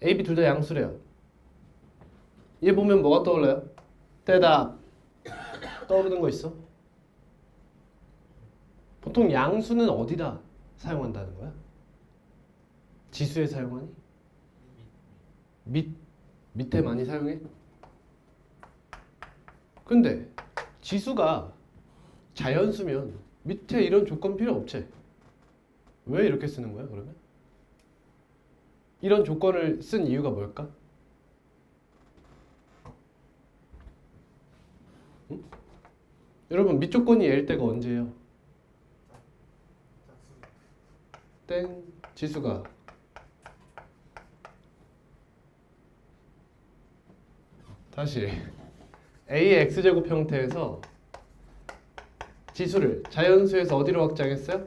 A, B 둘 다 양수래요. 얘 보면 뭐가 떠올라요? 대답. 떠오르는 거 있어? 보통 양수는 어디다 사용한다는 거야? 지수에 사용하니? 밑에 많이 사용해? 근데 지수가 자연수면 밑에 이런 조건 필요 없지? 왜 이렇게 쓰는 거야 그러면? 이런 조건을 쓴 이유가 뭘까? 응? 여러분 밑조건이 L일 때가 언제예요? 땡 지수가 다시 A의 X제곱 형태에서 지수를 자연수에서 어디로 확장했어요?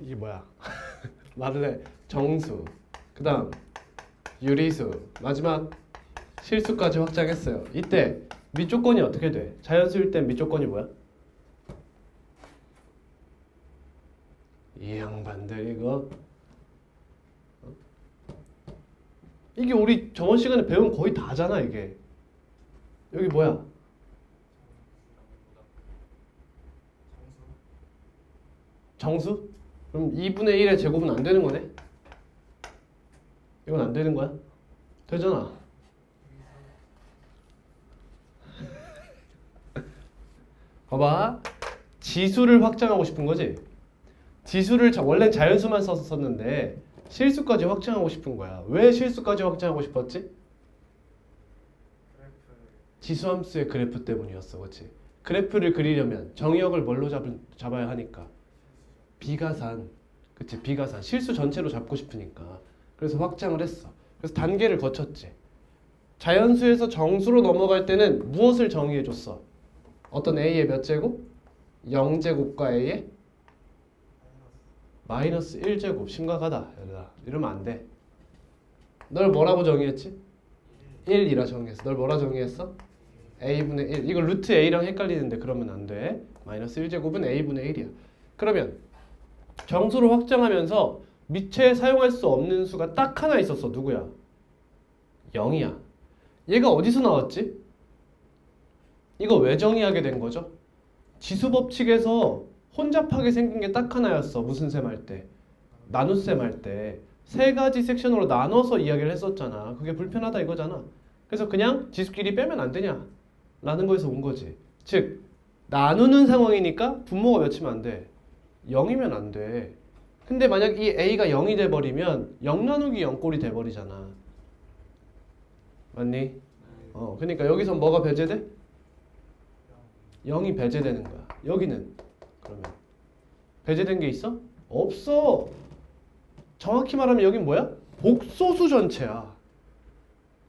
이게 뭐야? 말을 해. 정수, 그 다음 유리수, 마지막 실수까지 확장했어요. 이때 밑조건이 어떻게 돼? 자연수일 땐 밑조건이 뭐야? 이 양반들 이거 이게 우리 저번 시간에 배운 거의 다잖아 이게. 여기 뭐야? 정수? 그럼 2분의 1의 제곱은 안 되는 거네? 이건 안 되는 거야? 되잖아. 봐봐. 지수를 확장하고 싶은 거지? 지수를 원래는 자연수만 썼었는데 실수까지 확장하고 싶은 거야. 왜 실수까지 확장하고 싶었지? 지수함수의 그래프 때문이었어. 그렇지? 그래프를 그리려면 정의역을 뭘로 잡아야 하니까? 비가산. 그치? 비가산. 실수 전체로 잡고 싶으니까. 그래서 확장을 했어. 그래서 단계를 거쳤지. 자연수에서 정수로 넘어갈 때는 무엇을 정의해줬어? 어떤 A의 몇 제곱? 0제곱과 A의 마이너스 1제곱. 심각하다. 얘들아. 이러면 안 돼. 널 뭐라고 정의했지? 1이라 정의했어. 널 뭐라 정의했어? A분의 1. 이거 루트 A랑 헷갈리는데 그러면 안 돼. 마이너스 1제곱은 A분의 1이야. 그러면 정수로 확장하면서 밑에 사용할 수 없는 수가 딱 하나 있었어. 누구야? 0이야. 얘가 어디서 나왔지? 이거 왜 정의하게 된 거죠? 지수법칙에서 혼잡하게 생긴 게 딱 하나였어. 무슨 셈 할 때? 나눗셈 할 때. 세 가지 섹션으로 나눠서 이야기를 했었잖아. 그게 불편하다 이거잖아. 그래서 그냥 지수끼리 빼면 안 되냐? 라는 거에서 온 거지. 즉 나누는 상황이니까 분모가 몇이면 안 돼? 0이면 안 돼. 근데 만약 이 A가 0이 돼버리면 0 나누기 0꼴이 돼버리잖아. 맞니? 그러니까 여기서 뭐가 배제돼? 0이 배제되는 거야. 여기는 그러면 배제된 게 있어? 없어. 정확히 말하면 여긴 뭐야? 복소수 전체야.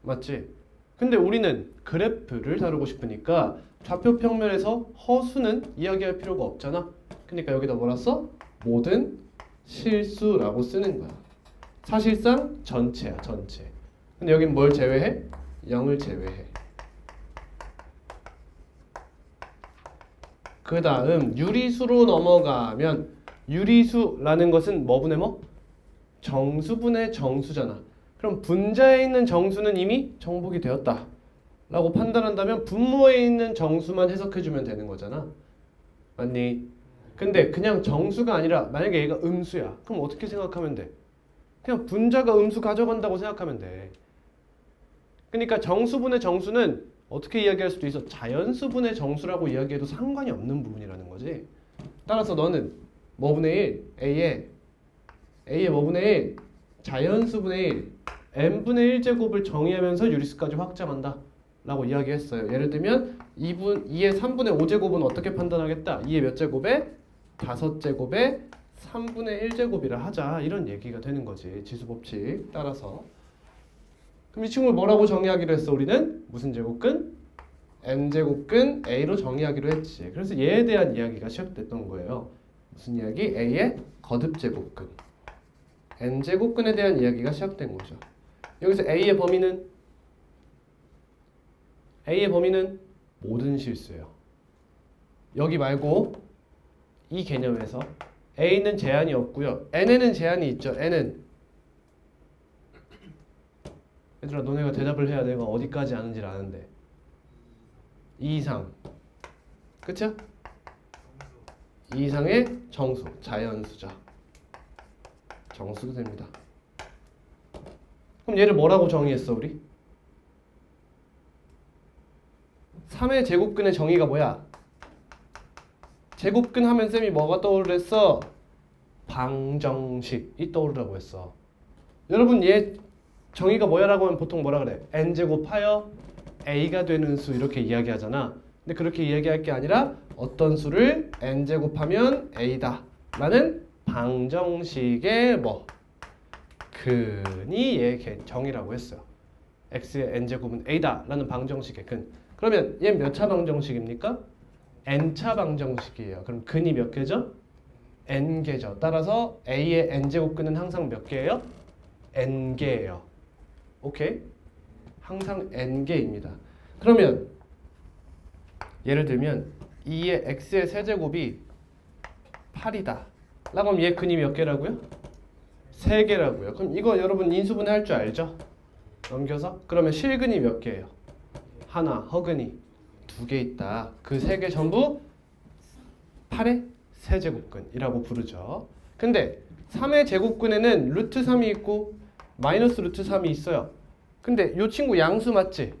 맞지? 근데 우리는 그래프를 다루고 싶으니까 좌표 평면에서 허수는 이야기할 필요가 없잖아. 그러니까 여기다 뭐라 써? 모든 실수라고 쓰는 거야. 사실상 전체야, 전체. 근데 여긴 뭘 제외해? 0을 제외해. 그 다음 유리수로 넘어가면 유리수라는 것은 뭐분의 뭐? 정수분의 정수잖아. 그럼 분자에 있는 정수는 이미 정복이 되었다 라고 판단한다면 분모에 있는 정수만 해석해주면 되는 거잖아. 맞니? 근데 그냥 정수가 아니라 만약에 얘가 음수야. 그럼 어떻게 생각하면 돼? 그냥 분자가 음수 가져간다고 생각하면 돼. 그러니까 정수분의 정수는 어떻게 이야기할 수도 있어? 자연수분의 정수라고 이야기해도 상관이 없는 부분이라는 거지. 따라서 너는 뭐분의 1? A의 뭐분의 1? 자연수분의 1 n분의 1제곱을 정의하면서 유리수까지 확장한다 라고 이야기했어요. 예를 들면 2의 3분의 5제곱은 어떻게 판단하겠다? 2의 몇 제곱에? 5제곱에 3분의 1제곱이라 하자. 이런 얘기가 되는 거지. 지수법칙 따라서. 그럼 이 친구를 뭐라고 정의하기로 했어? 우리는 무슨 제곱근? n제곱근 A로 정의하기로 했지. 그래서 얘에 대한 이야기가 시작됐던 거예요. 무슨 이야기? A의 거듭제곱근 n제곱근에 대한 이야기가 시작된 거죠. 여기서 A의 범위는 모든 실수예요. 여기 말고 이 개념에서 A는 제한이 없고요. N에는 제한이 있죠. N은 얘들아 너네가 대답을 해야 내가 어디까지 아는지를 아는데 2 이상 그쵸? 2 이상의 정수 자연수죠. 정수도 됩니다. 그럼 얘를 뭐라고 정의했어 우리? 3의 제곱근의 정의가 뭐야? 제곱근 하면 쌤이 뭐가 떠오르랬어? 방정식이 떠오르라고 했어. 여러분 얘 정의가 뭐야라고 하면 보통 뭐라 그래? n제곱하여 a가 되는 수 이렇게 이야기하잖아. 근데 그렇게 이야기할 게 아니라 어떤 수를 n제곱하면 a다 라는 방정식의 뭐 근이 얘 정의라고 했어요. x의 n제곱은 a다 라는 방정식의 근. 그러면 얘 몇 차 방정식입니까? n차 방정식이에요. 그럼 근이 몇 개죠? n개죠. 따라서 a의 n제곱근은 항상 몇 개예요? n개예요. 오케이? 항상 n개입니다. 그러면 예를 들면 2의 x의 세제곱이 8이다. 라고 하면 얘 근이 몇 개라고요? 3개라고요. 그럼 이거 여러분 인수분해 할 줄 알죠? 넘겨서 그러면 실근이 몇 개예요? 하나, 허근이 2개 있다. 그 3개 전부 8의 세제곱근이라고 부르죠. 근데 3의 제곱근에는 루트 3이 있고 마이너스 루트 3이 있어요. 근데 이 친구 양수 맞지?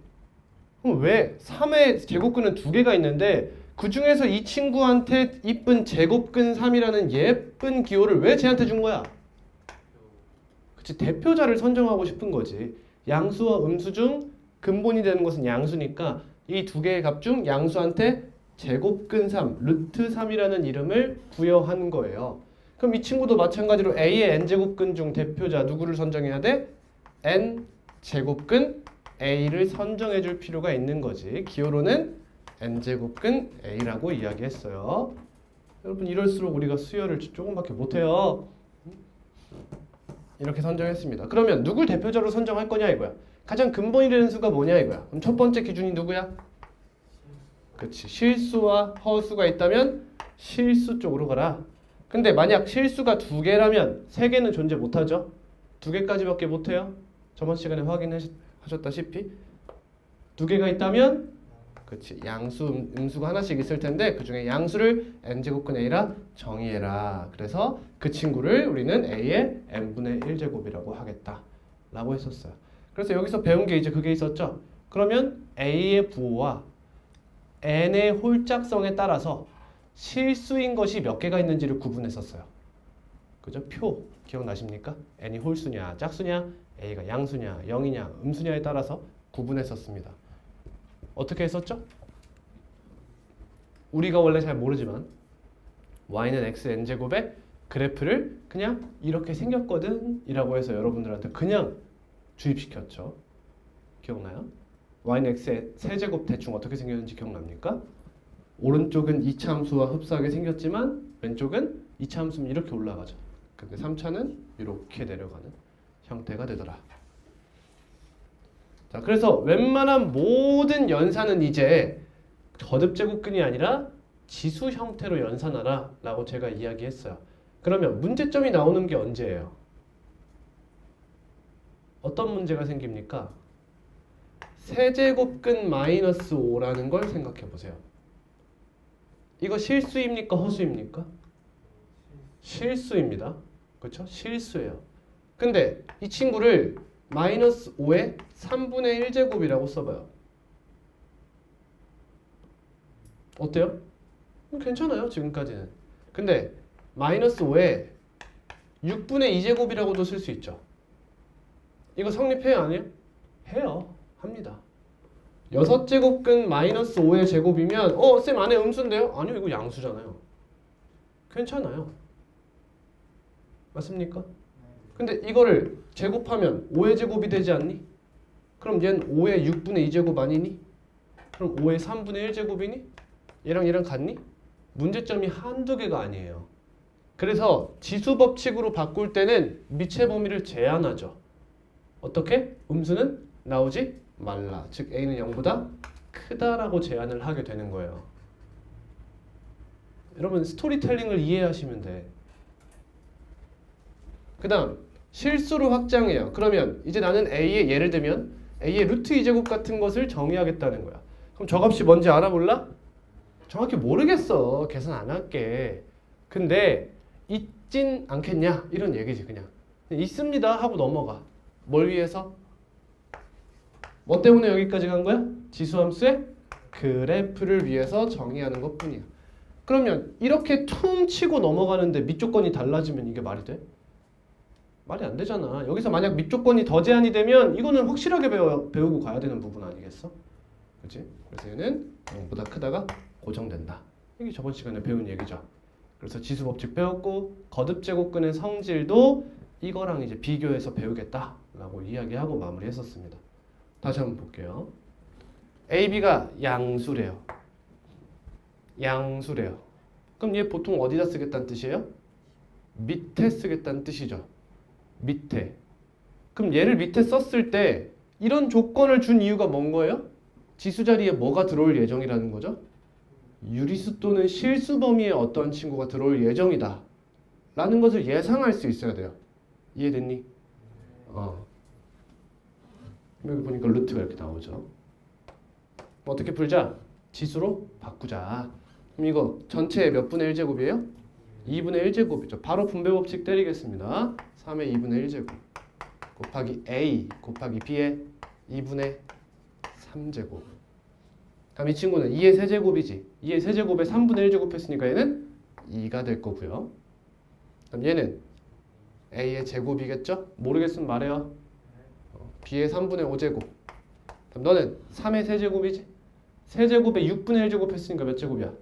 그럼 왜 3의 제곱근은 2개가 있는데 그 중에서 이 친구한테 이쁜 제곱근 3이라는 예쁜 기호를 왜 쟤한테 준 거야? 그치, 대표자를 선정하고 싶은 거지. 양수와 음수 중 근본이 되는 것은 양수니까 이 2개의 값 중 양수한테 제곱근 3, 루트 3이라는 이름을 부여한 거예요. 그럼 이 친구도 마찬가지로 A의 n제곱근 중 대표자 누구를 선정해야 돼? n제곱근 A를 선정해 줄 필요가 있는 거지. 기호로는 n제곱근 A라고 이야기했어요. 여러분 이럴수록 우리가 수열을 조금밖에 못해요. 이렇게 선정했습니다. 그러면 누굴 대표자로 선정할 거냐 이거야. 가장 근본이 되는 수가 뭐냐 이거야. 그럼 첫 번째 기준이 누구야? 그렇지. 실수와 허수가 있다면 실수 쪽으로 가라. 근데 만약 실수가 2개라면 3개는 존재 못하죠. 2개까지밖에 못해요. 저번 시간에 확인하셨다시피 2개가 있다면 그렇지. 양수, 음수가 하나씩 있을 텐데 그 중에 양수를 n제곱근 a라 정의해라. 그래서 그 친구를 우리는 a의 n분의 1제곱이라고 하겠다 라고 했었어요. 그래서 여기서 배운 게 이제 그게 있었죠. 그러면 a의 부호와 n의 홀짝성에 따라서 실수인 것이 몇 개가 있는지를 구분했었어요. 그죠? 표 기억나십니까? n이 홀수냐 짝수냐 a가 양수냐 0이냐 음수냐에 따라서 구분했었습니다. 어떻게 했었죠? 우리가 원래 잘 모르지만 y는 x n제곱의 그래프를 그냥 이렇게 생겼거든 이라고 해서 여러분들한테 그냥 주입시켰죠. 기억나요? y는 x의 세제곱 대충 어떻게 생겼는지 기억납니까? 오른쪽은 2차 함수와 흡사하게 생겼지만 왼쪽은 2차 함수는 이렇게 올라가죠. 근데 3차는 이렇게 내려가는 형태가 되더라. 자, 그래서 웬만한 모든 연산은 이제 거듭제곱근이 아니라 지수 형태로 연산하라 라고 제가 이야기했어요. 그러면 문제점이 나오는 게 언제예요? 어떤 문제가 생깁니까? 세제곱근 마이너스 5라는 걸 생각해 보세요. 이거 실수입니까? 허수입니까? 실수입니다. 그렇죠? 실수예요. 근데 이 친구를 마이너스 5의 3분의 1제곱이라고 써봐요. 어때요? 괜찮아요. 지금까지는. 근데 마이너스 5에 6분의 2제곱이라고도 쓸 수 있죠. 이거 성립해요? 안 해요? 해요. 합니다. 6제곱근 마이너스 5의 제곱이면 쌤 안에 음수인데요? 아니요. 이거 양수잖아요. 괜찮아요. 맞습니까? 근데 이거를 제곱하면 5의 제곱이 되지 않니? 그럼 얘는 5의 6분의 2제곱 아니니? 그럼 5의 3분의 1제곱이니? 얘랑 같니? 문제점이 한두 개가 아니에요. 그래서 지수 법칙으로 바꿀 때는 미체 범위를 제한하죠. 어떻게? 음수는 나오지 말라. 즉 A는 0보다 크다라고 제한을 하게 되는 거예요. 여러분 스토리텔링을 이해하시면 돼. 그 다음 실수로 확장해요. 그러면 이제 나는 A의 예를 들면 A의 루트 2제곱 같은 것을 정의하겠다는 거야. 그럼 저 값이 뭔지 알아볼라? 정확히 모르겠어. 계산 안 할게. 근데 있진 않겠냐? 이런 얘기지 그냥. 있습니다 하고 넘어가. 뭘 위해서? 뭐 때문에 여기까지 간 거야? 지수함수의 그래프를 위해서 정의하는 것뿐이야. 그러면 이렇게 퉁 치고 넘어가는데 밑조건이 달라지면 이게 말이 돼? 말이 안 되잖아. 여기서 만약 밑조건이 더 제한이 되면 이거는 확실하게 배우고 가야 되는 부분 아니겠어? 그치? 그래서 얘는 0보다 크다가 고정된다. 이게 저번 시간에 배운 얘기죠. 그래서 지수법칙 배웠고 거듭제곱근의 성질도 이거랑 이제 비교해서 배우겠다라고 이야기하고 마무리했었습니다. 다시 한번 볼게요. A, B가 양수래요. 양수래요. 그럼 얘 보통 어디다 쓰겠다는 뜻이에요? 밑에 쓰겠다는 뜻이죠. 밑에. 그럼 얘를 밑에 썼을 때 이런 조건을 준 이유가 뭔 거예요? 지수 자리에 뭐가 들어올 예정이라는 거죠? 유리수 또는 실수 범위에 어떤 친구가 들어올 예정이다 라는 것을 예상할 수 있어야 돼요. 이해됐니? 여기 보니까 루트가 이렇게 나오죠. 어떻게 풀자? 지수로 바꾸자. 그럼 이거 전체 몇 분의 1제곱이에요? 2분의 1제곱이죠. 바로 분배법칙 때리겠습니다. 3의 2분의 1제곱 곱하기 A 곱하기 B의 2분의 3제곱. 다음 이 친구는 2의 세제곱이지. 2의 세제곱에 3분의 1제곱 했으니까 얘는 2가 될 거고요. 그럼 얘는 A의 제곱이겠죠? 모르겠으면 말해요. B의 3분의 5제곱. 그럼 너는 3의 세제곱이지? 세제곱에 6분의 1제곱 했으니까 몇 제곱이야?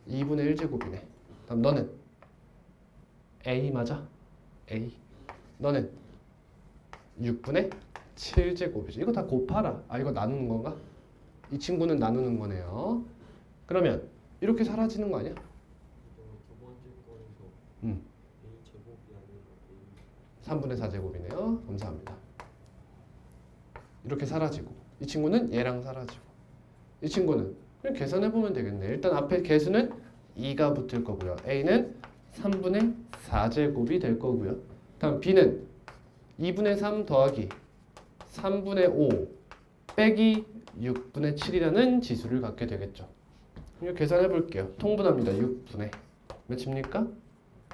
2분의 1제곱이네. 그럼 너는 A 맞아? A. 너는 6분의 7제곱이지. 이거 다 곱하라. 아, 이거 나누는 건가? 이 친구는 나누는 거네요. 그러면 이렇게 사라지는 거 아니야? 두 번째 거에서 A 제곱이 아니라 3분의 4제곱이네요. 감사합니다. 이렇게 사라지고 이 친구는 얘랑 사라지고 이 친구는 그냥 계산해보면 되겠네. 일단 앞에 개수는 2가 붙을 거고요. A는 3분의 4제곱이 될 거고요. 다음 B는 2분의 3 더하기 3분의 5 빼기 6분의 7이라는 지수를 갖게 되겠죠. 이거 계산해 볼게요. 통분합니다. 6분의 몇입니까?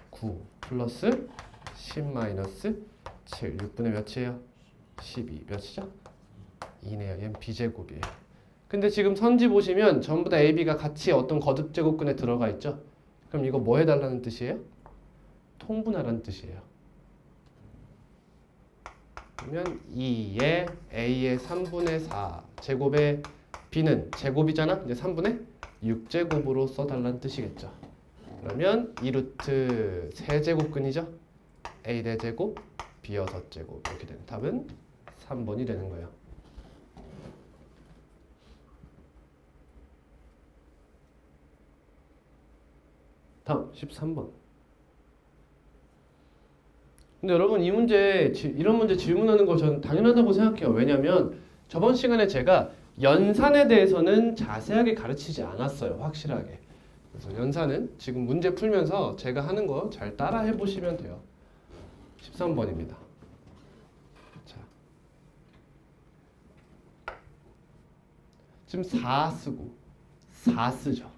9 플러스 10 마이너스 7. 6분의 몇이에요? 12. 몇이죠? 2네요. 얘는 B제곱이에요. 근데 지금 선지 보시면 전부 다 A, B가 같이 어떤 거듭제곱근에 들어가 있죠? 그럼 이거 뭐 해달라는 뜻이에요? 통분하라는 뜻이에요. 그러면 2의 A의 3분의 4 제곱에 B는 제곱이잖아? 이제 3분의 6제곱으로 써달라는 뜻이겠죠. 그러면 2루트 세제곱근이죠? A 4제곱, B 6제곱 이렇게 되는 답은 3번이 되는 거예요. 다음 13번. 근데 여러분 이 문제 이런 문제 질문하는 거 저는 당연하다고 생각해요. 왜냐면 저번 시간에 제가 연산에 대해서는 자세하게 가르치지 않았어요. 확실하게. 그래서 연산은 지금 문제 풀면서 제가 하는 거 잘 따라 해보시면 돼요. 13번입니다. 자, 지금 4 쓰고 4 쓰죠.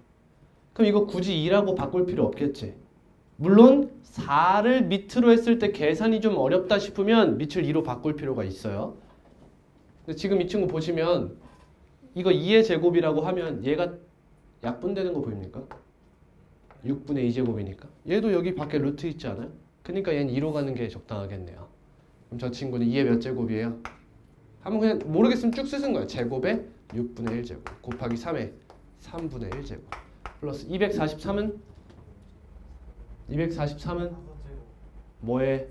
그럼 이거 굳이 2라고 바꿀 필요 없겠지. 물론 4를 밑으로 했을 때 계산이 좀 어렵다 싶으면 밑을 2로 바꿀 필요가 있어요. 근데 지금 이 친구 보시면 이거 2의 제곱이라고 하면 얘가 약분되는 거 보입니까? 6분의 2제곱이니까. 얘도 여기 밖에 루트 있지 않아요? 그러니까 얘는 2로 가는 게 적당하겠네요. 그럼 저 친구는 2의 몇 제곱이에요? 한번 그냥 모르겠으면 쭉 쓰는 거예요. 제곱에 6분의 1제곱 곱하기 3에 3분의 1제곱 플러스 243은? 243은? 뭐에?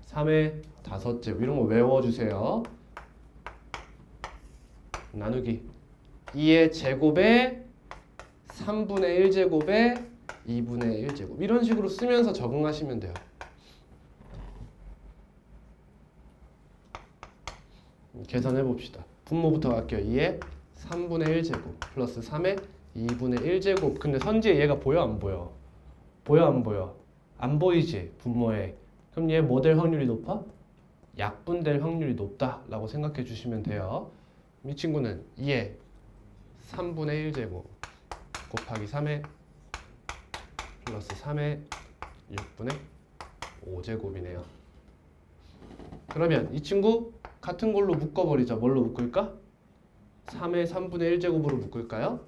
3의 5제곱. 이런 거 외워주세요. 나누기 2의 제곱에 3분의 1제곱에 2분의 1제곱 이런 식으로 쓰면서 적응하시면 돼요. 계산해 봅시다. 분모부터 갈게요. 2의 3분의 1제곱 플러스 3의 2분의 1제곱. 근데 선지에 얘가 보여 안 보여? 보여 안 보여? 안 보이지? 분모에 그럼 얘 뭐 될 확률이 높아? 약분될 확률이 높다라고 생각해 주시면 돼요. 이 친구는 2의 3분의 1제곱 곱하기 3의 플러스 3의 6분의 5제곱이네요. 그러면 이 친구 같은 걸로 묶어버리자. 뭘로 묶을까? 3의 3분의 1제곱으로 묶을까요?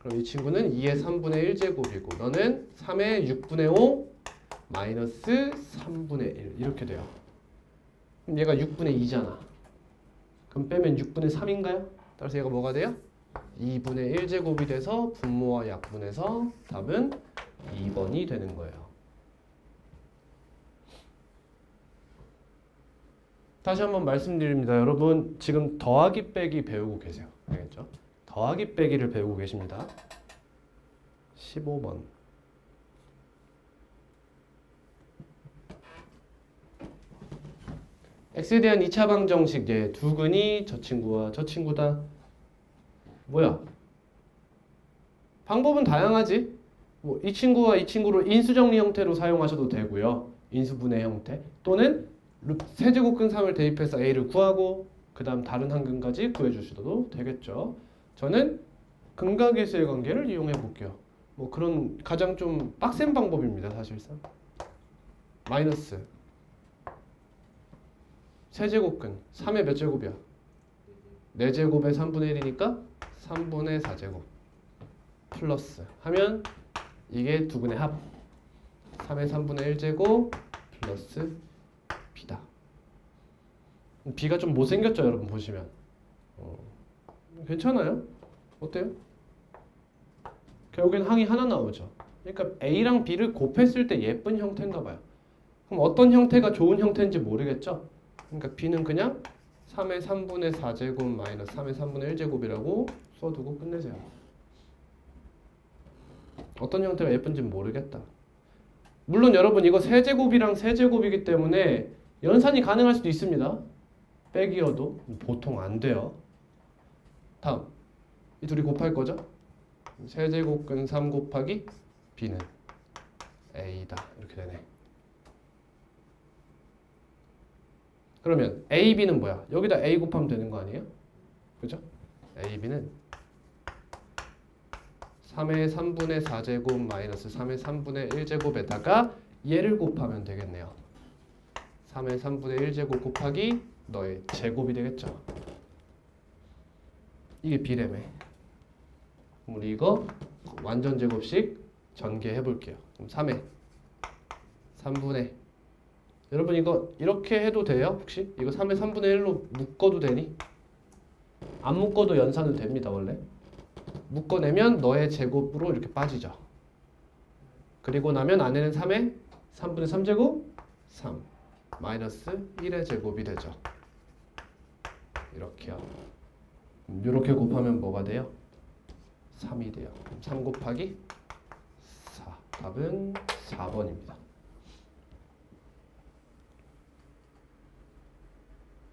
그럼 이 친구는 2의 3분의 1제곱이고 너는 3의 6분의 5 마이너스 3분의 1 이렇게 돼요. 그럼 얘가 6분의 2잖아. 그럼 빼면 6분의 3인가요? 따라서 얘가 뭐가 돼요? 2분의 1제곱이 돼서 분모와 약분해서 답은 2번이 되는 거예요. 다시 한번 말씀드립니다. 여러분 지금 더하기 빼기 배우고 계세요. 알겠죠? 더하기 빼기를 배우고 계십니다. 15번. x에 대한 2차 방정식 예, 두근이 저 친구와 저 친구다. 뭐야? 방법은 다양하지. 뭐 이 친구와 이 친구를 인수정리 형태로 사용하셔도 되고요. 인수분해 형태 또는 세제곱근 3을 대입해서 a를 구하고 그 다음 다른 한 근까지 구해주셔도 되겠죠. 저는 근각계수의 관계를 이용해 볼게요. 뭐 그런 가장 좀 빡센 방법입니다. 사실상 마이너스 세제곱근 3의 몇 제곱이야? 4제곱의 3분의 1이니까 3분의 4제곱 플러스 하면 이게 두근의 합 3의 3분의 1제곱 플러스 b다. b가 좀 못생겼죠 여러분 보시면. 괜찮아요? 어때요? 결국엔 항이 하나 나오죠. 그러니까 a랑 b를 곱했을 때 예쁜 형태인가 봐요. 그럼 어떤 형태가 좋은 형태인지 모르겠죠? 그러니까 b는 그냥 3의 3분의 4제곱 마이너스 3의 3분의 1제곱이라고 써두고 끝내세요. 어떤 형태가 예쁜지 모르겠다. 물론 여러분 이거 세제곱이랑 세제곱이기 때문에 연산이 가능할 수도 있습니다. 빼기여도 보통 안 돼요. 다음 이 둘이 곱할 거죠? 세제곱근 3 곱하기 b는 a다 이렇게 되네. 그러면 a, b는 뭐야? 여기다 a 곱하면 되는 거 아니에요? 그죠? a, b는 3의 3분의 4제곱 마이너스 3의 3분의 1제곱에다가 얘를 곱하면 되겠네요. 3의 3분의 1제곱 곱하기 너의 제곱이 되겠죠. 이게 b래매. 우리 이거 완전 제곱식 전개해 볼게요. 그럼 3의 3분의 여러분 이거 이렇게 해도 돼요? 혹시? 이거 3의 3분의 1로 묶어도 되니? 안 묶어도 연산은 됩니다 원래. 묶어내면 너의 제곱으로 이렇게 빠지죠. 그리고 나면 안에는 3의 3분의 3제곱 3 마이너스 1의 제곱이 되죠. 이렇게요. 이렇게 곱하면 뭐가 돼요? 3이 돼요. 3 곱하기 4 답은 4번입니다.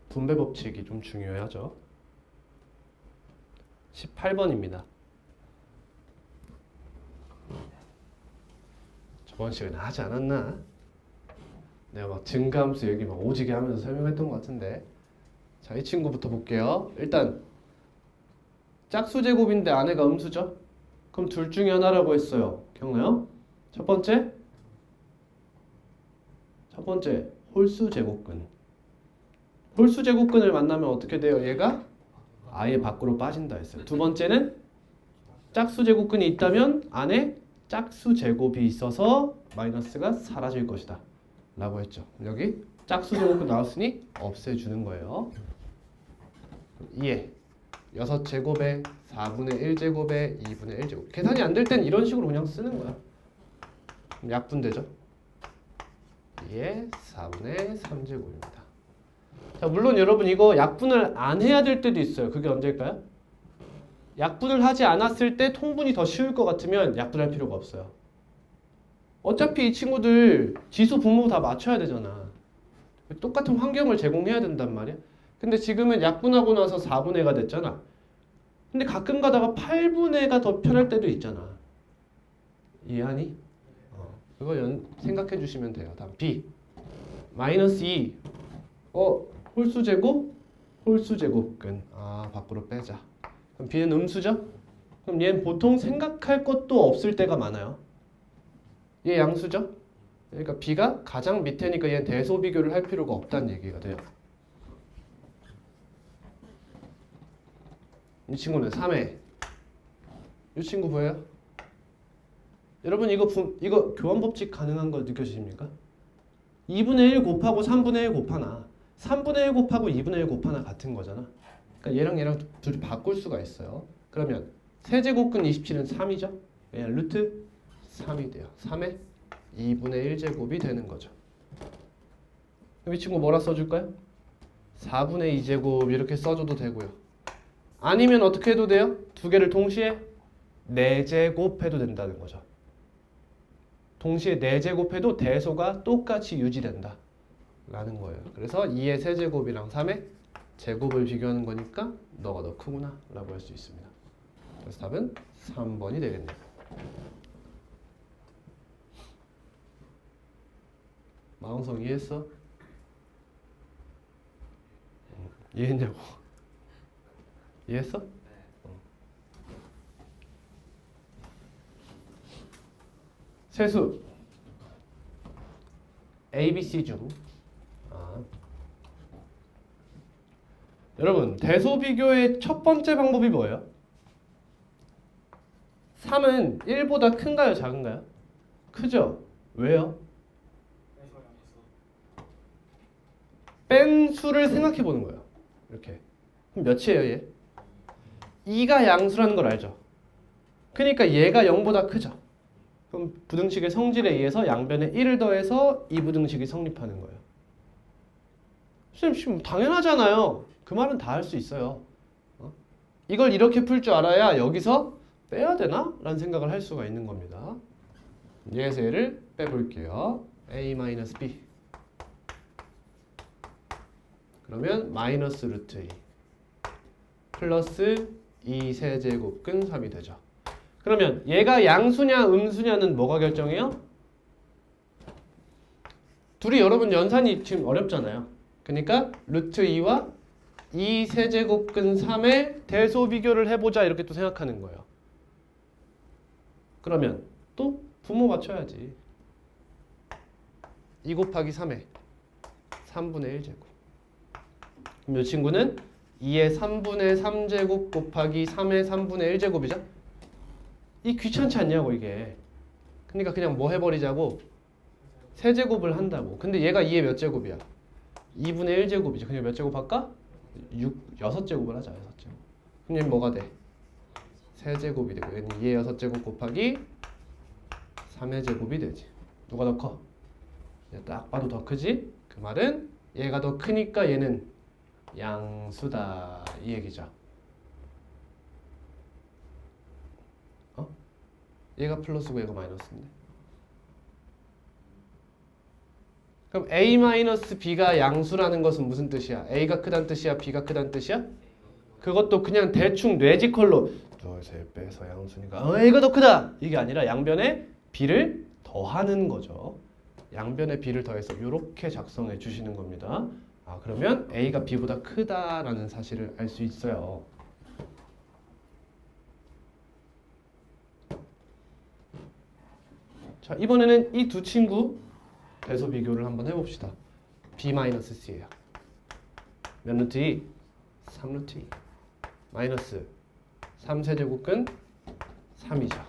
분배 법칙이 좀 중요하죠. 18번입니다. 저번 시간에 하지 않았나? 내가 막 증가함수 얘기 막 오지게 하면서 설명했던 것 같은데. 자, 이 친구부터 볼게요. 일단 짝수 제곱인데 안에가 음수죠? 그럼 둘 중에 하나라고 했어요. 기억나요? 첫 번째 홀수 제곱근. 홀수 제곱근을 만나면 어떻게 돼요? 얘가 아예 밖으로 빠진다 했어요. 두 번째는 짝수 제곱근이 있다면 안에 짝수 제곱이 있어서 마이너스가 사라질 것이다 라고 했죠. 여기 짝수 제곱근 나왔으니 없애주는 거예요. 2에 6제곱에 4분의 1제곱에 2분의 1제곱. 계산이 안 될 땐 이런 식으로 그냥 쓰는 거야. 그럼 약분되죠. 2에 4분의 3제곱입니다. 자, 물론 여러분 이거 약분을 안 해야 될 때도 있어요. 그게 언제일까요? 약분을 하지 않았을 때 통분이 더 쉬울 것 같으면 약분할 필요가 없어요. 어차피 이 친구들 지수 분모 다 맞춰야 되잖아. 똑같은 환경을 제공해야 된단 말이야. 근데 지금은 약분하고 나서 4분의가 됐잖아. 근데 가끔 가다가 8분의가 더 편할 때도 있잖아. 이해하니? 그거 생각해 주시면 돼요. 다음 B. 마이너스 2. 홀수 제곱? 홀수 제곱근. 밖으로 빼자. 그럼 b는 음수죠? 그럼 얘는 보통 생각할 것도 없을 때가 많아요. 얘 양수죠? 그러니까 b가 가장 밑에니까 얘는 대소 비교를 할 필요가 없다는 얘기가 돼요. 이 친구는 3회. 이 친구 뭐예요? 여러분 이거 교환 법칙 가능한 거 느껴지십니까? 2분의 1 곱하고 3분의 1 곱하나 3분의 1 곱하고 2분의 1 곱하나 같은 거잖아. 그러니까 얘랑 둘이 바꿀 수가 있어요. 그러면 세제곱근 27은 3이죠? 얘는 루트 3이 돼요. 3에 2분의 1제곱이 되는 거죠. 그럼 이 친구 뭐라 써줄까요? 4분의 2제곱 이렇게 써줘도 되고요. 아니면 어떻게 해도 돼요? 두 개를 동시에 4제곱 해도 된다는 거죠. 동시에 4제곱해도 대소가 똑같이 유지된다 라는 거예요. 그래서 2의 세제곱이랑 3의 제곱을 비교하는 거니까 너가 더 크구나 라고 할 수 있습니다. 그래서 답은 3번이 되겠네요. 마음성 이해했어? 이해했냐고? 이해했어? 세수 A, B, C 중 여러분 대소 비교의 첫 번째 방법이 뭐예요? 3은 1보다 큰가요? 작은가요? 크죠? 왜요? 뺀 수를 생각해 보는 거예요. 이렇게. 그럼 몇이에요 얘? 2가 양수라는 걸 알죠? 그러니까 얘가 0보다 크죠? 그럼 부등식의 성질에 의해서 양변에 1을 더해서 이 부등식이 성립하는 거예요. 선생님 당연하잖아요. 그 말은 다 할 수 있어요. 이걸 이렇게 풀 줄 알아야 여기서 빼야 되나? 라는 생각을 할 수가 있는 겁니다. 얘에서 얘를 빼볼게요. a-b 그러면 마이너스 루트 2 플러스 2 세제곱근 3이 되죠. 그러면 얘가 양수냐 음수냐는 뭐가 결정해요? 둘이 여러분 연산이 지금 어렵잖아요. 그러니까 루트 2와 2 세제곱근 3의 대소 비교를 해보자 이렇게 또 생각하는 거예요. 그러면 또 분모 맞춰야지. 2 곱하기 3에 3분의 1제곱. 그럼 이 친구는 2의 3분의 3제곱 곱하기 3의 3분의 1제곱이죠? 이 귀찮지 않냐고 이게. 그러니까 그냥 뭐 해버리자고 세제곱을 한다고. 근데 얘가 2의 몇 제곱이야? 2분의 1제곱이죠. 그냥 몇 제곱 할까? 6제곱을 하자. 6제곱. 그럼 얘는 뭐가 돼? 세제곱이 되고 얘는 2의 6제곱 곱하기 3의 제곱이 되지. 누가 더 커? 딱 봐도 더 크지? 그 말은 얘가 더 크니까 얘는 양수다 이 얘기죠. 얘가 플러스고 얘가 마이너스인데. 그럼 a-b가 양수라는 것은 무슨 뜻이야? a가 크다는 뜻이야? b가 크다는 뜻이야? 그것도 그냥 대충 뇌지컬로 둘셋 빼서 양수니까 a가 더 크다 이게 아니라 양변에 b를 더하는 거죠. 양변에 b를 더해서 이렇게 작성해 주시는 겁니다. 그러면 a가 b보다 크다라는 사실을 알 수 있어요. 자, 이번에는 이 두 친구 대소 비교를 한번 해봅시다. b-c예요. 몇 루트 2? 3루트 2 마이너스 3세제곱근 3이죠.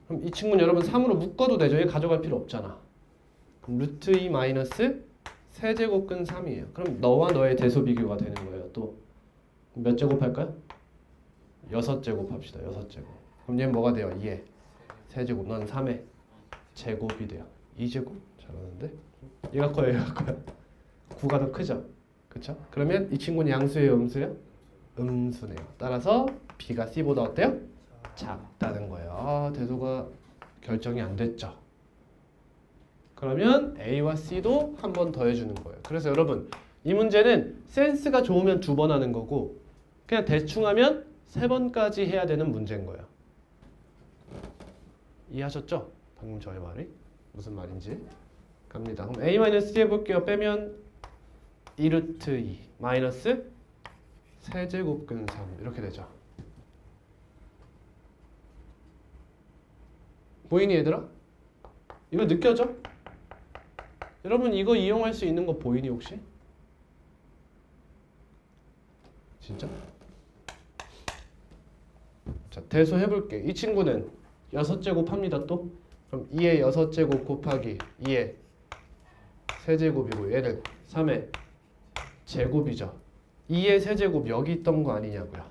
그럼 이 친구는 여러분 3으로 묶어도 되죠. 얘 가져갈 필요 없잖아. 그럼 루트 2 마이너스 세제곱근 3이에요. 그럼 너와 너의 대소 비교가 되는 거예요. 또 몇 제곱 할까요? 6제곱 합시다. 6제곱. 그럼 얘는 뭐가 돼요? 2에 세제곱. 넌 3에 제곱이 돼요. 2제곱? 잘하는데? 얘가 커요? 얘가 커요? 9가 더 크죠? 그쵸? 그러면 이 친구는 양수예요? 음수예요? 음수네요. 따라서 B가 C보다 어때요? 작다는 거예요. 대소가 결정이 안 됐죠? 그러면 A와 C도 한 번 더 해주는 거예요. 그래서 여러분 이 문제는 센스가 좋으면 2번 하는 거고 그냥 대충 하면 3번까지 해야 되는 문제인 거예요. 이해하셨죠? 방금 저의 말이 무슨 말인지. 갑니다. 그럼 a-3 해볼게요. 빼면 2루트 2 마이너스 세제곱근 3 이렇게 되죠. 보이니 얘들아? 이거 느껴져? 여러분 이거 이용할 수 있는 거 보이니 혹시? 진짜? 자, 대소 해볼게. 이 친구는 6제곱 합니다 또. 그럼 2의 6제곱 곱하기 2의 세제곱이고 얘를 3의 제곱이죠. 2의 세제곱 여기 있던 거 아니냐고요.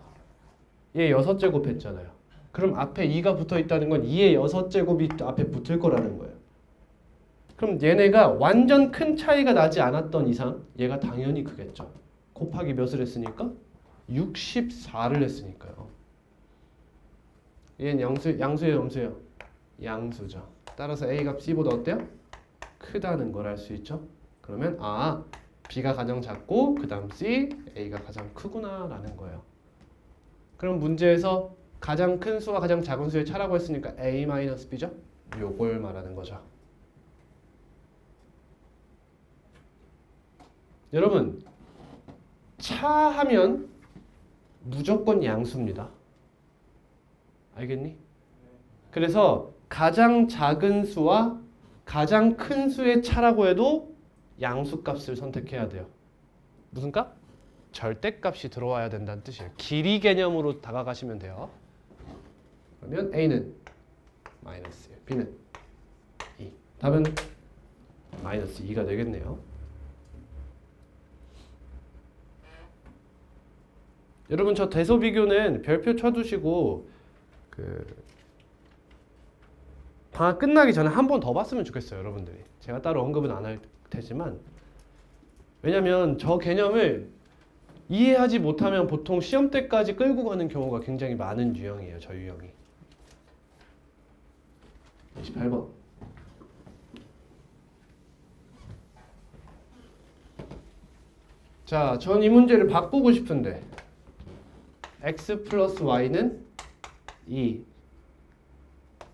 얘 6제곱 했잖아요. 그럼 앞에 2가 붙어 있다는 건 2의 6제곱이 앞에 붙을 거라는 거예요. 그럼 얘네가 완전 큰 차이가 나지 않았던 이상 얘가 당연히 크겠죠. 곱하기 몇을 했으니까? 64를 했으니까요. 얘는 양수예요, 염수예요? 양수죠. 따라서 A 값 C보다 어때요? 크다는 걸 알 수 있죠. 그러면 B가 가장 작고 그 다음 C, A가 가장 크구나 라는 거예요. 그럼 문제에서 가장 큰 수와 가장 작은 수의 차라고 했으니까 A-B죠? 요걸 말하는 거죠. 여러분 차 하면 무조건 양수입니다. 알겠니? 그래서 가장 작은 수와 가장 큰 수의 차라고 해도 양수값을 선택해야 돼요. 무슨 값? 절대값이 들어와야 된다는 뜻이에요. 길이 개념으로 다가가시면 돼요. 그러면 A는 마이너스 1, B는 2. 답은 마이너스 2가 되겠네요. 여러분 저 대소 비교는 별표 쳐두시고 방학 끝나기 전에 한 번 더 봤으면 좋겠어요. 여러분들이. 제가 따로 언급은 안 할 테지만 왜냐면 저 개념을 이해하지 못하면 보통 시험 때까지 끌고 가는 경우가 굉장히 많은 유형이에요. 저 유형이. 28번. 자, 전 이 문제를 바꾸고 싶은데 x 플러스 y는 2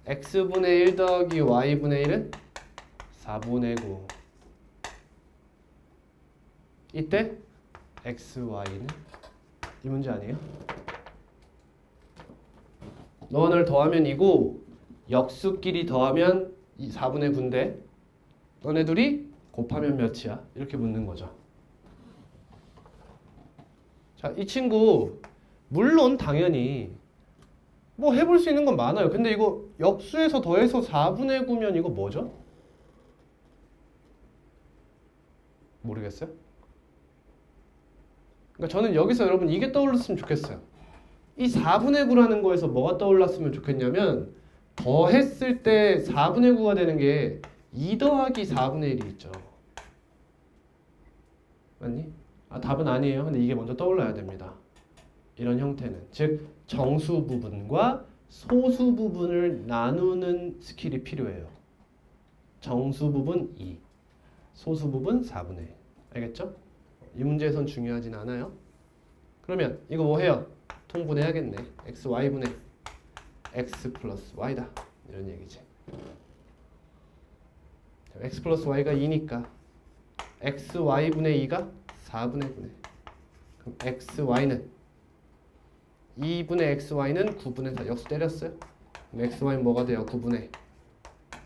x분의 1 더하기 y분의 1은 4분의 9 이때 x, y는 이 문제 아니에요? 너와 나를 더하면 2고 역수끼리 더하면 4분의 9인데 너네 둘이 곱하면 몇이야? 이렇게 묻는 거죠. 자, 이 친구 물론 당연히 뭐 해볼 수 있는 건 많아요. 근데 이거 역수에서 더해서 4분의 9면 이거 뭐죠? 모르겠어요? 그러니까 저는 여기서 여러분 이게 떠올랐으면 좋겠어요. 이 4분의 9라는 거에서 뭐가 떠올랐으면 좋겠냐면 더했을 때 4분의 9가 되는 게 2 더하기 4분의 1이 있죠. 맞니? 답은 아니에요. 근데 이게 먼저 떠올라야 됩니다. 이런 형태는 즉 정수 부분과 소수 부분을 나누는 스킬이 필요해요. 정수 부분 2, 소수 부분 4분의 1. 알겠죠? 이 문제에선 중요하진 않아요. 그러면 이거 뭐 해요? 통분해야겠네. x, y분의 x 플러스 y다. 이런 얘기지. x 플러스 y가 2니까 x, y분의 2가 4분의 9네. 그럼 x, y는 2분의 x, y는 9분의 4. 역수 때렸어요? 그럼 x, y는 뭐가 돼요? 9분의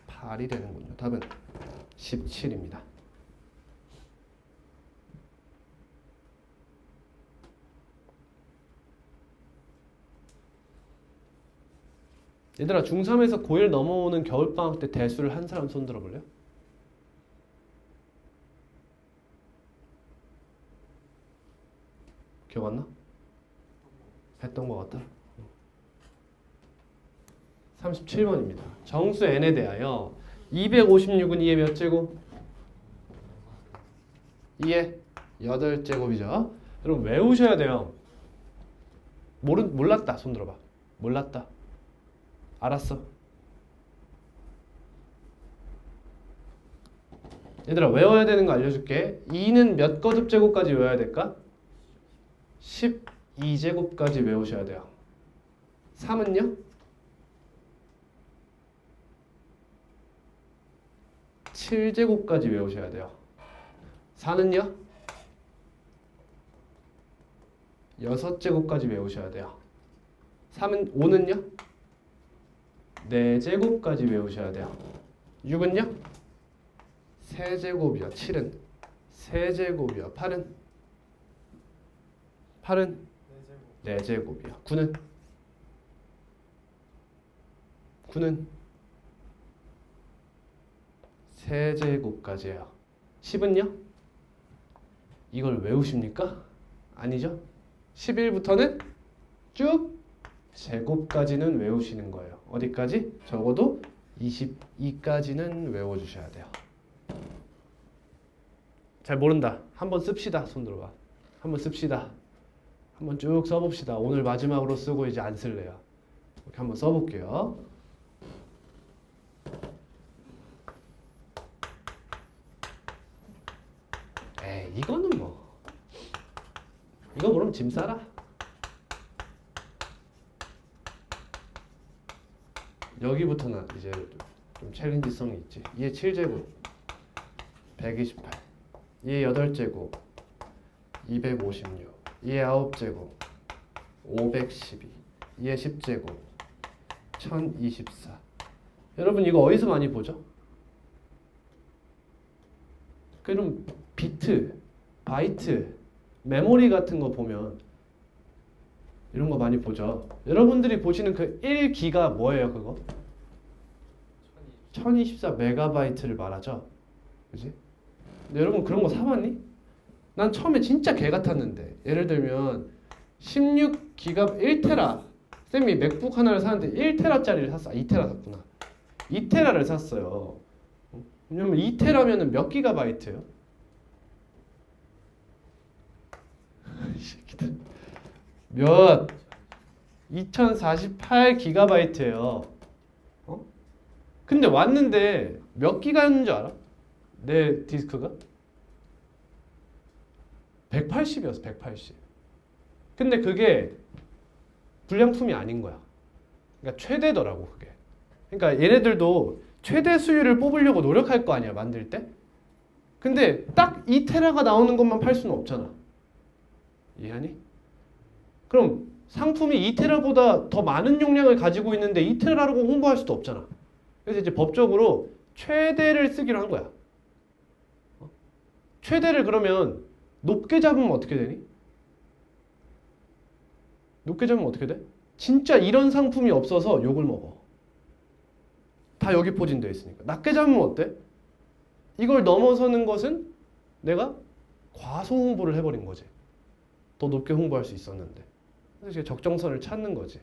8이 되는군요. 답은 17입니다. 얘들아 중3에서 고1 넘어오는 겨울방학 때 대수를 한 사람 손 들어볼래요? 기억 안 나? 했던 것 같다. 37번입니다. 정수 n에 대하여 256은 2의 몇 제곱? 2의 8제곱이죠. 여러분 외우셔야 돼요. 몰랐다. 손 들어봐. 몰랐다. 알았어. 얘들아 외워야 되는 거 알려줄게. 2는 몇 거듭 제곱까지 외워야 될까? 12제곱까지 외우셔야 돼요. 3은요? 7제곱까지 외우셔야 돼요. 4는요? 6제곱까지 외우셔야 돼요. 5는요? 4제곱까지 외우셔야 돼요. 6은요? 3제곱이요. 7은 3제곱이요. 8은 4제곱이요. 9는 3제곱까지예요. 10은요? 이걸 외우십니까? 아니죠? 11부터는 쭉 제곱까지는 외우시는 거예요. 어디까지? 적어도 22까지는 외워주셔야 돼요. 잘 모른다. 한번 씁시다. 손 들어봐. 한번 씁시다. 한번 쭉 써봅시다. 오늘 마지막으로 쓰고 이제 안 쓸래요. 이렇게 한번 써볼게요. 에이, 이거는 뭐 이거 그럼 짐 싸라. 여기부터는 이제 좀 챌린지성이 있지. 얘 7제곱 128, 얘 8제곱 256, 얘 9제곱 512, 얘 10제곱 1024. 여러분 이거 어디서 많이 보죠? 그럼 비트, 바이트, 메모리 같은 거 보면 이런 거 많이 보죠. 여러분들이 보시는 그 1기가 뭐예요, 그거? 1024메가바이트를 말하죠. 그지? 근데 여러분 그런 거 사봤니? 난 처음에 진짜 개 같았는데, 예를 들면 16기가 1테라, 쌤이 맥북 하나를 사는데 1테라짜리를 샀어. 2테라 샀구나. 2테라를 샀어요. 왜냐면 2테라면은 몇 기가바이트예요? 몇? 2048기가바이트예요. 어? 근데 왔는데 몇 기가였는 줄 알아? 내 디스크가? 180이었어. 180. 근데 그게 불량품이 아닌 거야. 그러니까 최대더라고 그게. 그러니까 얘네들도 최대 수율을 뽑으려고 노력할 거 아니야, 만들 때? 근데 딱 2테라가 나오는 것만 팔 수는 없잖아. 이해하니? 그럼 상품이 2테라보다 더 많은 용량을 가지고 있는데 2테라라고 홍보할 수도 없잖아. 그래서 이제 법적으로 최대를 쓰기로 한 거야. 최대를 그러면 높게 잡으면 어떻게 되니? 높게 잡으면 어떻게 돼? 진짜 이런 상품이 없어서 욕을 먹어. 다 여기 포진되어 있으니까. 낮게 잡으면 어때? 이걸 넘어서는 것은 내가 과소 홍보를 해버린 거지. 더 높게 홍보할 수 있었는데. 그래서 이제 적정선을 찾는 거지.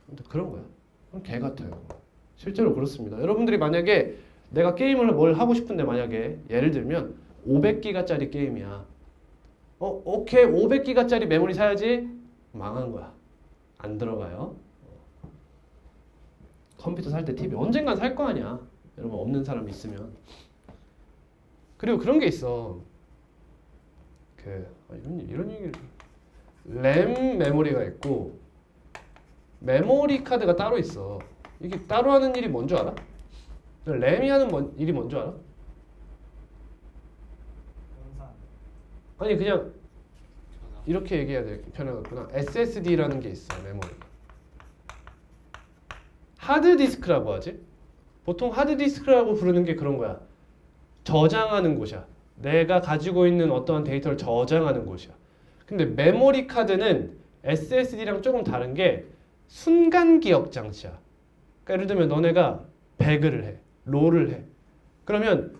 근데 그런 거야. 그럼 개 같아요. 실제로 그렇습니다. 여러분들이 만약에 내가 게임을 뭘 하고 싶은데 만약에 예를 들면 500기가짜리 게임이야. 오케이 500기가짜리 메모리 사야지. 망한 거야. 안 들어가요. 컴퓨터 살 때 TV 언젠간 살 거 아니야. 여러분 없는 사람 있으면. 그리고 그런 게 있어. 이런 얘기를. 램 메모리가 있고 메모리 카드가 따로 있어. 이게 따로 하는 일이 뭔 줄 알아? 램이 하는 일이 뭔 줄 알아? 아니 그냥 이렇게 얘기해야 돼. 편하겠구나. SSD라는 게 있어. 메모리. 하드디스크라고 하지. 보통 하드디스크라고 부르는 게 그런 거야. 저장하는 곳이야. 내가 가지고 있는 어떠한 데이터를 저장하는 곳이야. 근데 메모리 카드는 SSD랑 조금 다른 게 순간 기억 장치야. 그러니까 예를 들면 너네가 배그를 해. 롤을 해. 그러면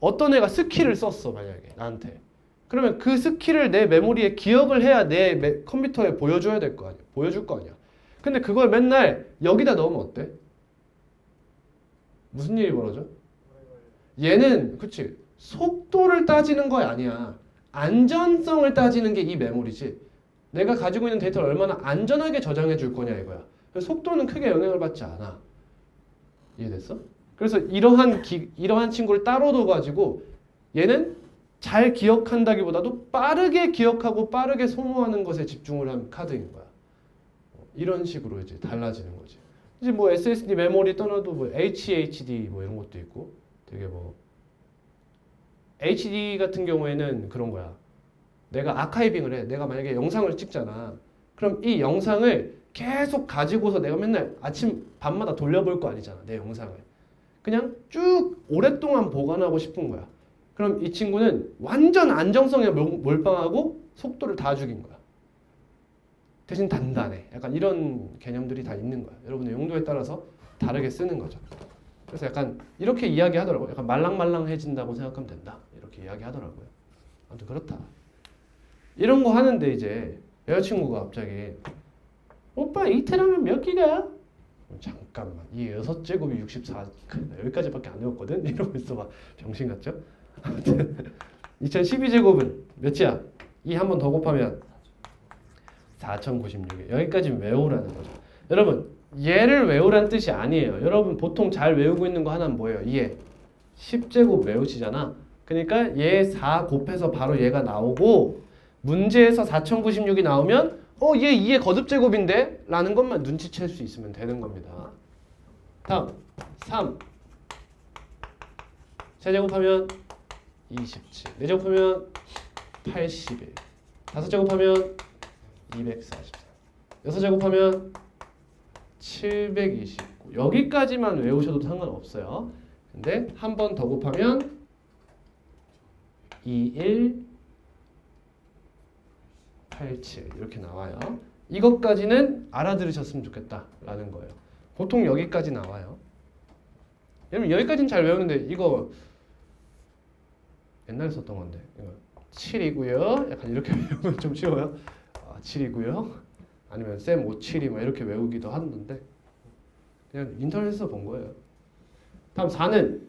어떤 애가 스킬을 썼어. 만약에 나한테. 그러면 그 스킬을 내 메모리에 기억을 해야 내 컴퓨터에 보여줘야 될 거 아니야. 보여줄 거 아니야. 근데 그걸 맨날 여기다 넣으면 어때? 무슨 일이 벌어져? 얘는 그치 속도를 따지는 거 아니야. 안전성을 따지는 게 이 메모리지. 내가 가지고 있는 데이터를 얼마나 안전하게 저장해 줄 거냐 이거야. 그래서 속도는 크게 영향을 받지 않아. 이해됐어? 그래서 이러한 친구를 따로 둬가지고 얘는 잘 기억한다기보다도 빠르게 기억하고 빠르게 소모하는 것에 집중을 한 카드인 거야. 이런 식으로 이제 달라지는 거지. 이제 뭐 SSD 메모리 떠나도 뭐 HDD 뭐 이런 것도 있고 되게 뭐 HD 같은 경우에는 그런 거야. 내가 아카이빙을 해. 내가 만약에 영상을 찍잖아. 그럼 이 영상을 계속 가지고서 내가 맨날 아침 밤마다 돌려볼 거 아니잖아. 내 영상을. 그냥 쭉 오랫동안 보관하고 싶은 거야. 그럼 이 친구는 완전 안정성에 몰빵하고 속도를 다 죽인 거야. 대신 단단해. 약간 이런 개념들이 다 있는 거야. 여러분의 용도에 따라서 다르게 쓰는 거죠. 그래서 약간 이렇게 이야기하더라고요. 약간 말랑말랑해진다고 생각하면 된다. 이렇게 이야기하더라고요. 아무튼 그렇다. 이런 거 하는데 이제 여자친구가 갑자기 오빠 이태라면 몇 기가야? 잠깐만 이 6제곱이 64 여기까지밖에 안 외웠거든? 이러고 있어 봐. 병신 같죠? 아무튼 2012제곱은 몇이야? 이 한 번 더 곱하면 4096에 여기까지 외우라는 거죠. 여러분 얘를 외우라는 뜻이 아니에요. 여러분 보통 잘 외우고 있는 거 하나는 뭐예요? 얘 10제곱 외우시잖아. 그러니까 얘 4 곱해서 바로 얘가 나오고 문제에서 4096이 나오면 얘 2의 거듭제곱인데? 라는 것만 눈치챌 수 있으면 되는 겁니다. 다음 3 세제곱하면 27 4제곱하면 81 5제곱하면 244 6제곱하면 729 여기까지만 외우셔도 상관없어요. 근데 한 번 더 곱하면 21 87 이렇게 나와요. 이것까지는 알아들으셨으면 좋겠다라는 거예요. 보통 여기까지 나와요. 여러분 여기까지는 잘 외우는데 이거 옛날에 썼던 건데 이거 7이고요. 약간 이렇게 외우면 좀 쉬워요. 7이고요. 아니면 쌤 57이 막 이렇게 외우기도 하는데 그냥 인터넷에서 본 거예요. 다음 4는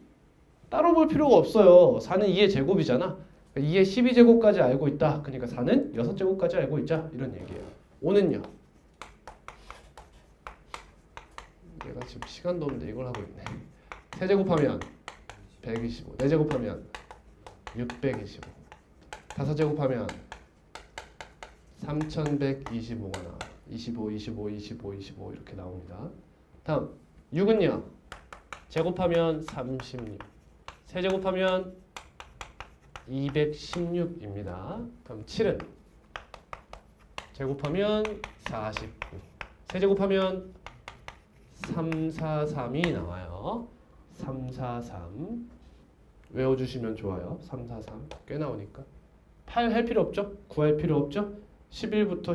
따로 볼 필요가 없어요. 4는 2의 제곱이잖아. 2의 12제곱까지 알고 있다. 그러니까 4는 6제곱까지 알고 있자. 이런 얘기예요. 5는요. 얘가 지금 시간도 없는데 이걸 하고 있네. 3제곱하면 125 4제곱하면 625 5제곱하면 3125가 나와. 25 25 25 25 이렇게 나옵니다. 다음 6은요. 제곱하면 36 세제곱하면 216입니다. 그럼 7은 제곱하면 49 세제곱하면 343이 나와요. 343 외워주시면 좋아요. 343 꽤 나오니까 8 할 필요 없죠? 9 할 필요 없죠? 11부터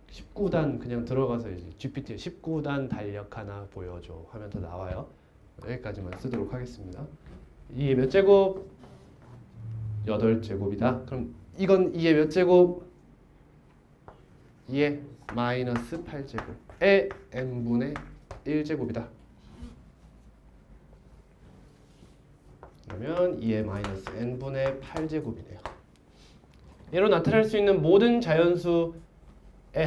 19단 그냥 들어가서 이제 GPT에 19단 달력 하나 보여줘 하면 더 나와요. 여기까지만 쓰도록 하겠습니다. 이게 몇 제곱? 8제곱이다. 그럼 이건 2의 몇 제곱? 2의 마이너스 8제곱의 n분의 1제곱이다. 그러면 2의 마이너스 n분의 8제곱이네요. 얘로 나타낼 수 있는 모든 자연수의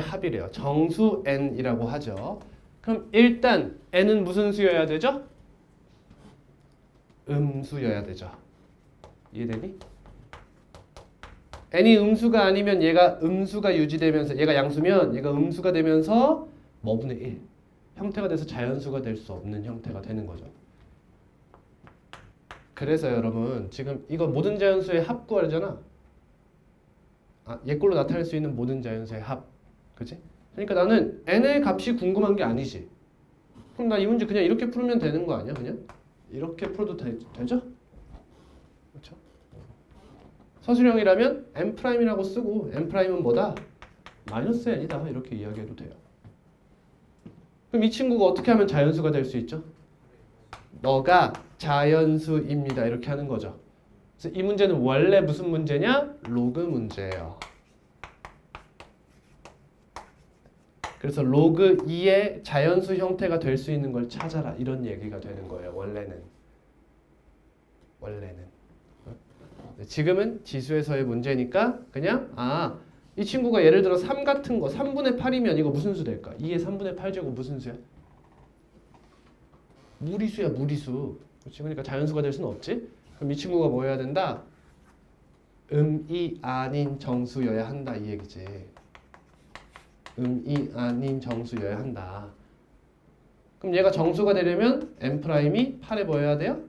합이래요. 정수 n이라고 하죠. 그럼 일단 n은 무슨 수여야 되죠? 음수여야 되죠. 이해되니? n이 음수가 아니면 얘가 음수가 유지되면서 얘가 양수면 얘가 음수가 되면서 뭐분의 1 형태가 돼서 자연수가 될 수 없는 형태가 되는 거죠. 그래서 여러분 지금 이거 모든 자연수의 합 구하잖아. 얘꼴로 나타낼 수 있는 모든 자연수의 합. 그치? 그러니까 나는 n의 값이 궁금한 게 아니지. 그럼 나 이 문제 그냥 이렇게 풀면 되는 거 아니야? 그냥? 이렇게 풀어도 되죠? 그렇죠? 서술형이라면 n'이라고 쓰고 n'은 뭐다? 마이너스 n이다. 이렇게 이야기해도 돼요. 그럼 이 친구가 어떻게 하면 자연수가 될 수 있죠? 너가 자연수입니다. 이렇게 하는 거죠. 그래서 이 문제는 원래 무슨 문제냐? 로그 문제예요. 그래서 로그 2의 자연수 형태가 될 수 있는 걸 찾아라. 이런 얘기가 되는 거예요. 원래는. 지금은 지수에서의 문제니까 그냥 이 친구가 예를 들어 3 같은 거 3분의 8이면 이거 무슨 수 될까? 2의 3분의 8제곱 무슨 수야? 무리수야. 무리수. 그렇지? 그러니까 자연수가 될 수는 없지. 그럼 이 친구가 뭐 해야 된다? 음이 아닌 정수여야 한다 이 얘기지. 음이 아닌 정수여야 한다. 그럼 얘가 정수가 되려면 n'이 8에 뭐 해야 돼요?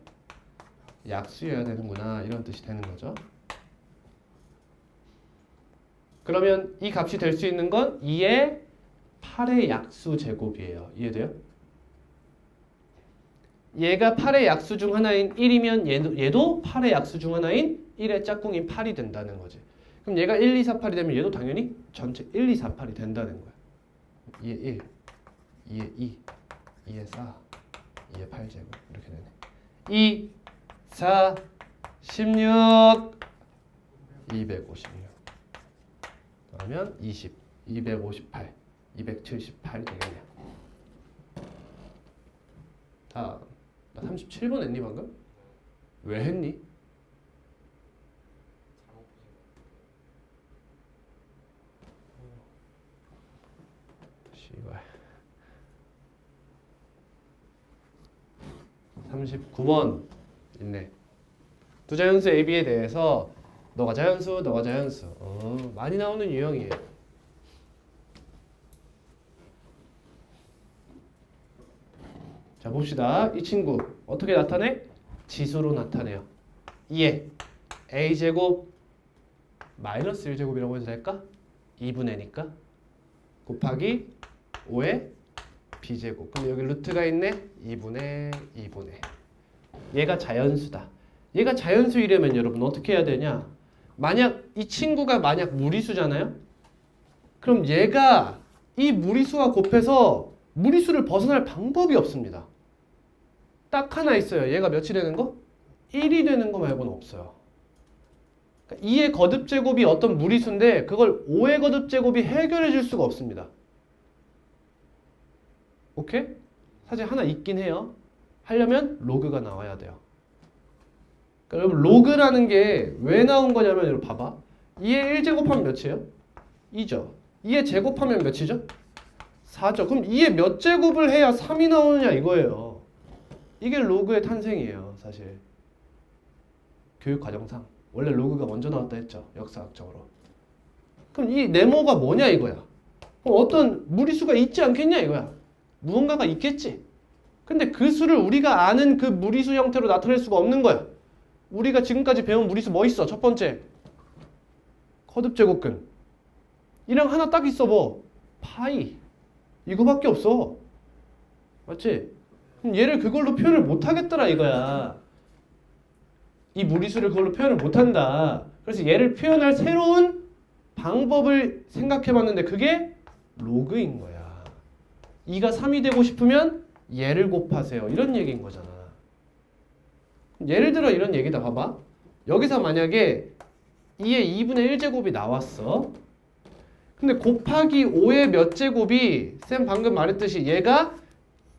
약수여야 되는구나 이런 뜻이 되는 거죠. 그러면 이 값이 될 수 있는 건 2의 8의 약수 제곱이에요. 이해돼요? 얘가 8의 약수 중 하나인 1이면 얘도 8의 약수 중 하나인 1의 짝꿍인 8이 된다는 거지. 그럼 얘가 1, 2, 4, 8이 되면 얘도 당연히 전체 1, 2, 4, 8이 된다는 거야. 2의 1, 2의 2, 2의 4, 2의 8제곱 이렇게 되네. 2, 4, 16, 256 그러면 20, 258, 278이 되겠네요. 다, 나 37번 했니 방금? 왜 했니? 씨발. 39번 있네. 두 자연수 AB에 대해서 너가 자연수, 너가 자연수. 많이 나오는 유형이에요. 자 봅시다. 이 친구 어떻게 나타내? 지수로 나타내요. 2에 a제곱 마이너스 1제곱이라고 해도 될까? 2분의니까 곱하기 5의 b제곱. 그럼 여기 루트가 있네. 2분의 얘가 자연수다. 얘가 자연수이려면 여러분 어떻게 해야 되냐? 만약 이 친구가 만약 무리수잖아요? 그럼 얘가 이 무리수와 곱해서 무리수를 벗어날 방법이 없습니다. 딱 하나 있어요. 얘가 몇이 되는 거? 1이 되는 거 말고는 없어요. 그러니까 2의 거듭제곱이 어떤 무리수인데 그걸 5의 거듭제곱이 해결해 줄 수가 없습니다. 오케이? 사실 하나 있긴 해요. 하려면 로그가 나와야 돼요. 그러니까 여러분 로그라는 게 왜 나온 거냐면 여러분 봐봐. 2의 1제곱하면 몇이에요? 2죠. 2의 제곱하면 몇이죠? 4죠. 그럼 2의 몇 제곱을 해야 3이 나오느냐 이거예요. 이게 로그의 탄생이에요. 사실 교육과정상 원래 로그가 먼저 나왔다 했죠. 역사학적으로. 그럼 이 네모가 뭐냐 이거야. 그럼 어떤 무리수가 있지 않겠냐 이거야. 무언가가 있겠지. 근데 그 수를 우리가 아는 그 무리수 형태로 나타낼 수가 없는 거야. 우리가 지금까지 배운 무리수 뭐 있어? 첫 번째 거듭제곱근 이랑 하나 딱 있어 뭐 파이 이거밖에 없어. 맞지? 그럼 얘를 그걸로 표현을 못하겠더라 이거야. 이 무리수를 그걸로 표현을 못한다. 그래서 얘를 표현할 새로운 방법을 생각해봤는데 그게 로그인 거야. 2가 3이 되고 싶으면 얘를 곱하세요. 이런 얘기인 거잖아. 예를 들어 이런 얘기다. 봐봐. 여기서 만약에 2의 2분의 1제곱이 나왔어. 근데 곱하기 5의 몇 제곱이 쌤 방금 말했듯이 얘가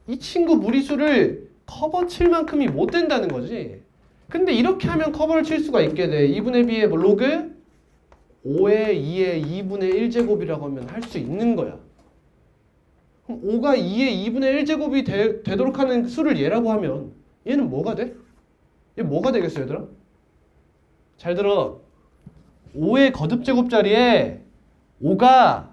이 친구 무리수를 커버 칠 만큼이 못 된다는 거지. 근데 이렇게 하면 커버를 칠 수가 있게 돼. 2분의 b의 로그 5의 2의 2분의 1제곱이라고 하면 할 수 있는 거야. 그럼 5가 2의 2분의 1제곱이 되도록 하는 수를 얘라고 하면 얘는 뭐가 돼? 얘 뭐가 되겠어 얘들아? 잘 들어. 5의 거듭제곱 자리에 5가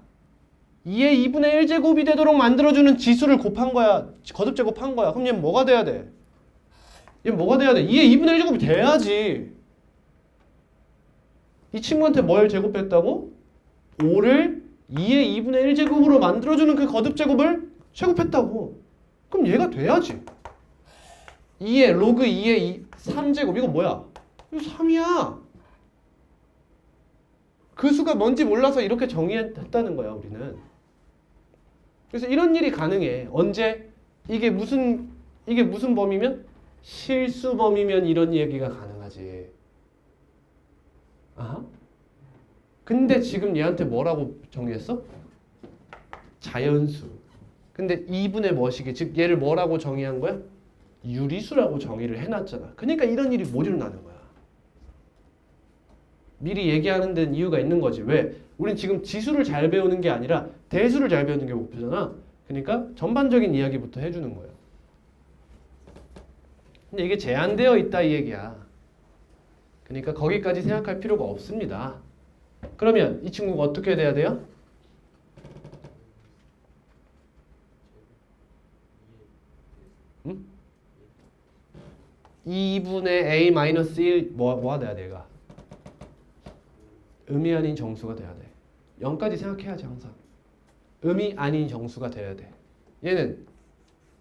2의 2분의 1제곱이 되도록 만들어주는 지수를 곱한 거야. 거듭제곱한 거야. 그럼 얘는 뭐가 돼야 돼? 얘는 뭐가 돼야 돼? 2의 2분의 1제곱이 돼야지. 이 친구한테 뭘 제곱했다고? 5를 2의 2분의 1제곱으로 만들어주는 그 거듭제곱을 제곱했다고. 그럼 얘가 돼야지. 2의 로그 2의 3제곱 이거 뭐야? 이거 3이야. 그 수가 뭔지 몰라서 이렇게 정의했다는 거야 우리는. 그래서 이런 일이 가능해. 언제? 이게 무슨 범위면? 실수 범위면 이런 얘기가 가능하지. 아하. 근데 지금 얘한테 뭐라고 정의했어? 자연수. 근데 2분의 뭐시기? 즉 얘를 뭐라고 정의한 거야? 유리수라고 정의를 해놨잖아. 그러니까 이런 일이 못 일어나는 거야. 미리 얘기하는 데는 이유가 있는 거지. 왜? 우린 지금 지수를 잘 배우는 게 아니라 대수를 잘 배우는 게 목표잖아. 그러니까 전반적인 이야기부터 해주는 거예요. 근데 이게 제한되어 있다 이 얘기야. 그러니까 거기까지 생각할 필요가 없습니다. 그러면 이 친구가 어떻게 돼야 돼요? 2분의 a-1 뭐가 돼야 돼 얘가? 음이 아닌 정수가 돼야 돼. 0까지 생각해야지 항상. 음이 아닌 정수가 돼야 돼. 얘는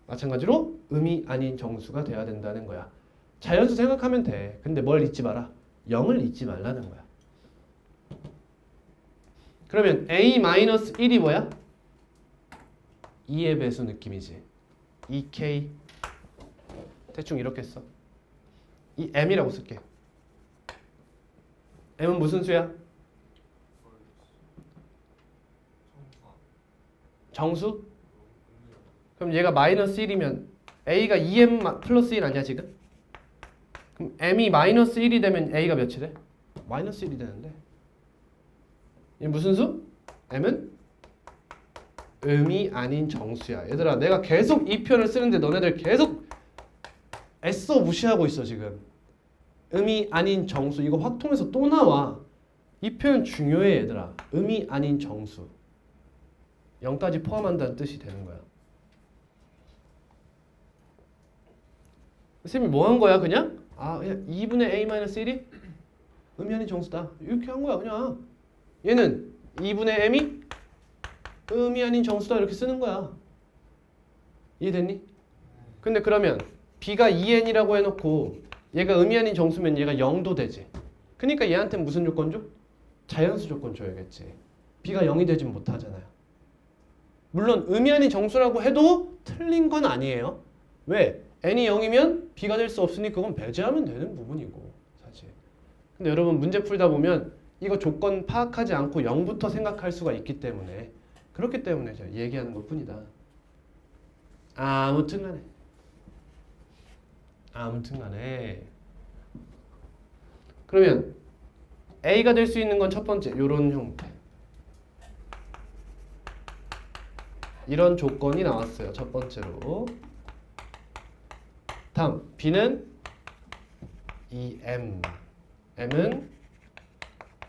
마찬가지로 음이 아닌 정수가 돼야 된다는 거야. 자연수 생각하면 돼. 근데 뭘 잊지 마라? 0을 잊지 말라는 거야. 그러면 a-1이 뭐야? 2의 배수 느낌이지. 2k 대충 이렇게 써. 이 m이라고 쓸게. m은 무슨 수야? 정수? 그럼 얘가 마이너스 1이면 a가 2m 플러스 1 아니야 지금? 그럼 m이 마이너스 1이 되면 a가 몇이 돼? 마이너스 1이 되는데 얘 무슨 수? m은 음이 아닌 정수야. 얘들아 내가 계속 이 표현을 쓰는데 너네들 계속 애써 무시하고 있어 지금. 음이 아닌 정수 이거 확통해서 또 나와. 이 표현 중요해 얘들아. 음이 아닌 정수 0까지 포함한다는 뜻이 되는 거야. 쌤이 뭐 한 거야 그냥? 그냥 2분의 a-1이 음이 아닌 정수다 이렇게 한 거야 그냥. 얘는 2분의 m이 음이 아닌 정수다 이렇게 쓰는 거야. 이해됐니? 근데 그러면 b가 2n이라고 해놓고 얘가 음이 아닌 정수면 얘가 0도 되지. 그러니까 얘한테 무슨 조건 줘? 자연수 조건 줘야겠지. b가 0이 되진 못하잖아요. 물론 음이 아닌 정수라고 해도 틀린 건 아니에요. 왜? n이 0이면 b가 될 수 없으니 그건 배제하면 되는 부분이고 사실. 근데 여러분 문제 풀다 보면 이거 조건 파악하지 않고 0부터 생각할 수가 있기 때문에 그렇기 때문에 제가 얘기하는 것 뿐이다. 아무튼 간에 그러면 A가 될 수 있는 건 첫 번째 요런 형태 이런 조건이 나왔어요. 첫 번째로. 다음 B는 이 M은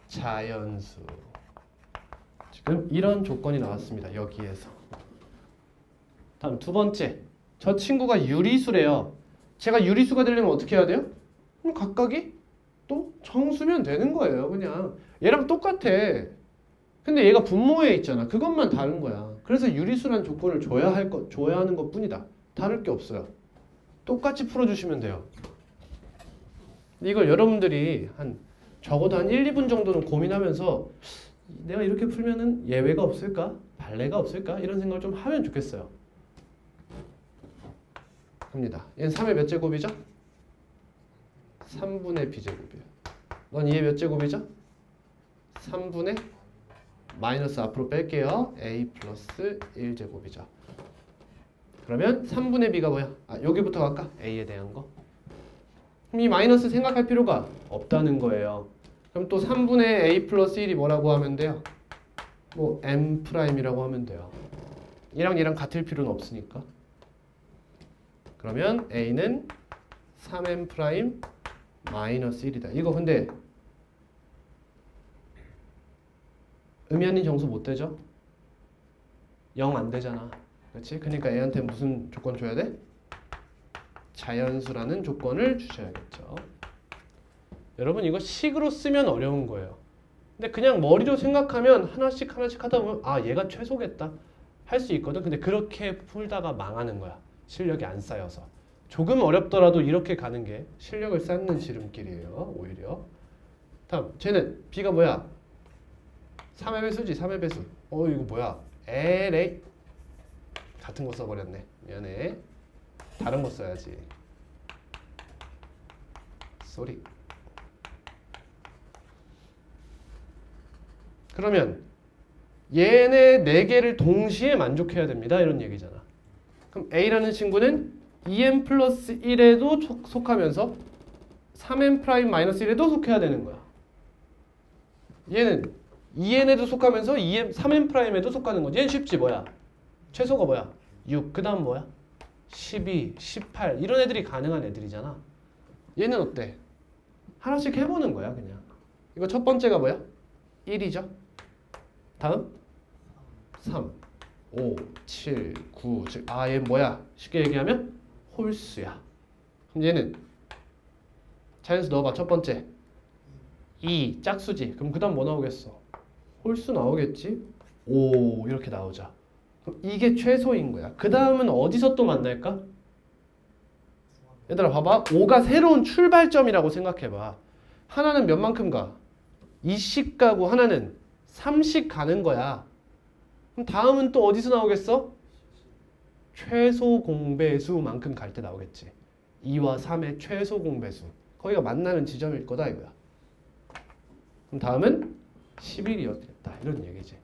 자연수. 지금 이런 조건이 나왔습니다. 여기에서. 다음 두 번째. 저 친구가 유리수래요. 제가 유리수가 되려면 어떻게 해야 돼요? 그럼 각각이 또 정수면 되는 거예요. 그냥 얘랑 똑같아. 근데 얘가 분모에 있잖아. 그것만 다른 거야. 그래서 유리수란 조건을 줘야 하는 것 뿐이다. 다를 게 없어요. 똑같이 풀어주시면 돼요. 이걸 여러분들이 적어도 한 1, 2분 정도는 고민하면서 내가 이렇게 풀면은 예외가 없을까? 발레가 없을까? 이런 생각을 좀 하면 좋겠어요. 합니다. 얘는 3의 몇 제곱이죠? 3분의 b제곱이에요. 넌 2의 몇 제곱이죠? 3분의 마이너스 앞으로 뺄게요. a 플러스 1제곱이죠. 그러면 3분의 b가 뭐야? 여기부터 갈까? a에 대한 거. 그럼 이 마이너스 생각할 필요가 없다는 거예요. 그럼 또 3분의 a 플러스 1이 뭐라고 하면 돼요? 뭐 m 프라임이라고 하면 돼요. 얘랑 같을 필요는 없으니까. 그러면 a는 3m 프라임 마이너스 1이다. 이거 근데 음이 아닌 정수 못 되죠? 0 안 되잖아. 그렇지? 그러니까 얘한테 무슨 조건 줘야 돼? 자연수라는 조건을 주셔야겠죠. 여러분 이거 식으로 쓰면 어려운 거예요. 근데 그냥 머리로 생각하면 하나씩 하다 보면 얘가 최소겠다 할 수 있거든. 근데 그렇게 풀다가 망하는 거야. 실력이 안 쌓여서. 조금 어렵더라도 이렇게 가는 게 실력을 쌓는 지름길이에요. 오히려. 다음 쟤는 b가 뭐야? 3의 배수지. 3의 배수. 이거 뭐야? LA 같은 거 써버렸네. 미안해. 다른 거 써야지. 쏘리. 그러면 얘네 4개를 동시에 만족해야 됩니다. 이런 얘기잖아. 그럼 A라는 친구는 2n 플러스 1에도 속하면서 3n 프라임 마이너스 1에도 속해야 되는 거야. 얘는 2n에도 속하면서 3n 프라임에도 속하는 거지. 얘는 쉽지 뭐야? 최소가 뭐야? 6. 그 다음 뭐야? 12, 18 이런 애들이 가능한 애들이잖아. 얘는 어때? 하나씩 해보는 거야 그냥. 이거 첫 번째가 뭐야? 1이죠. 다음 3, 5, 7, 9, 7. 얘 뭐야? 쉽게 얘기하면 홀수야. 그럼 얘는 자연수 넣어봐. 첫 번째 2 짝수지. 그럼 그 다음 뭐 나오겠어? 홀수 나오겠지? 5 이렇게 나오자. 그럼 이게 최소인 거야. 그 다음은 어디서 또 만날까? 얘들아 봐봐. 5가 새로운 출발점이라고 생각해봐. 하나는 몇 만큼 가? 2씩 가고 하나는 3씩 가는 거야. 그럼 다음은 또 어디서 나오겠어? 최소 공배수만큼 갈 때 나오겠지. 2와 3의 최소 공배수. 거기가 만나는 지점일 거다 이거야. 그럼 다음은 11이었겠다. 이런 얘기지.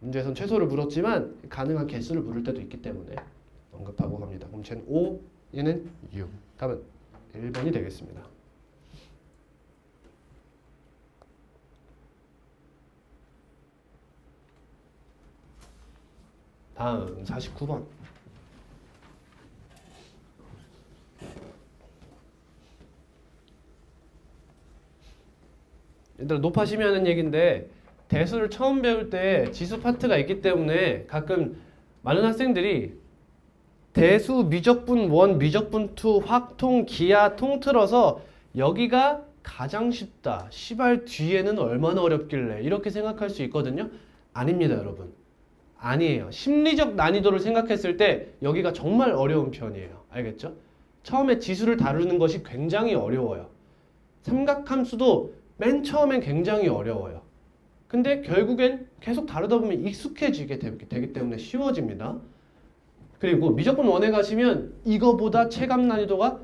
문제에선 최소를 물었지만 가능한 개수를 물을 때도 있기 때문에 언급하고 갑니다. 그럼 쟤는 5, 얘는 6. 답은 1번이 되겠습니다. 다음 49번. 얘들아 높아시면 하는 얘기인데 대수를 처음 배울 때 지수 파트가 있기 때문에 가끔 많은 학생들이 대수 미적분 1, 미적분 2, 확통, 기하 통틀어서 여기가 가장 쉽다. 시발 뒤에는 얼마나 어렵길래 이렇게 생각할 수 있거든요. 아닙니다 여러분. 아니에요. 심리적 난이도를 생각했을 때 여기가 정말 어려운 편이에요. 알겠죠? 처음에 지수를 다루는 것이 굉장히 어려워요. 삼각함수도 맨 처음엔 굉장히 어려워요. 근데 결국엔 계속 다루다 보면 익숙해지게 되기 때문에 쉬워집니다. 그리고 미적분 1에 가시면 이거보다 체감 난이도가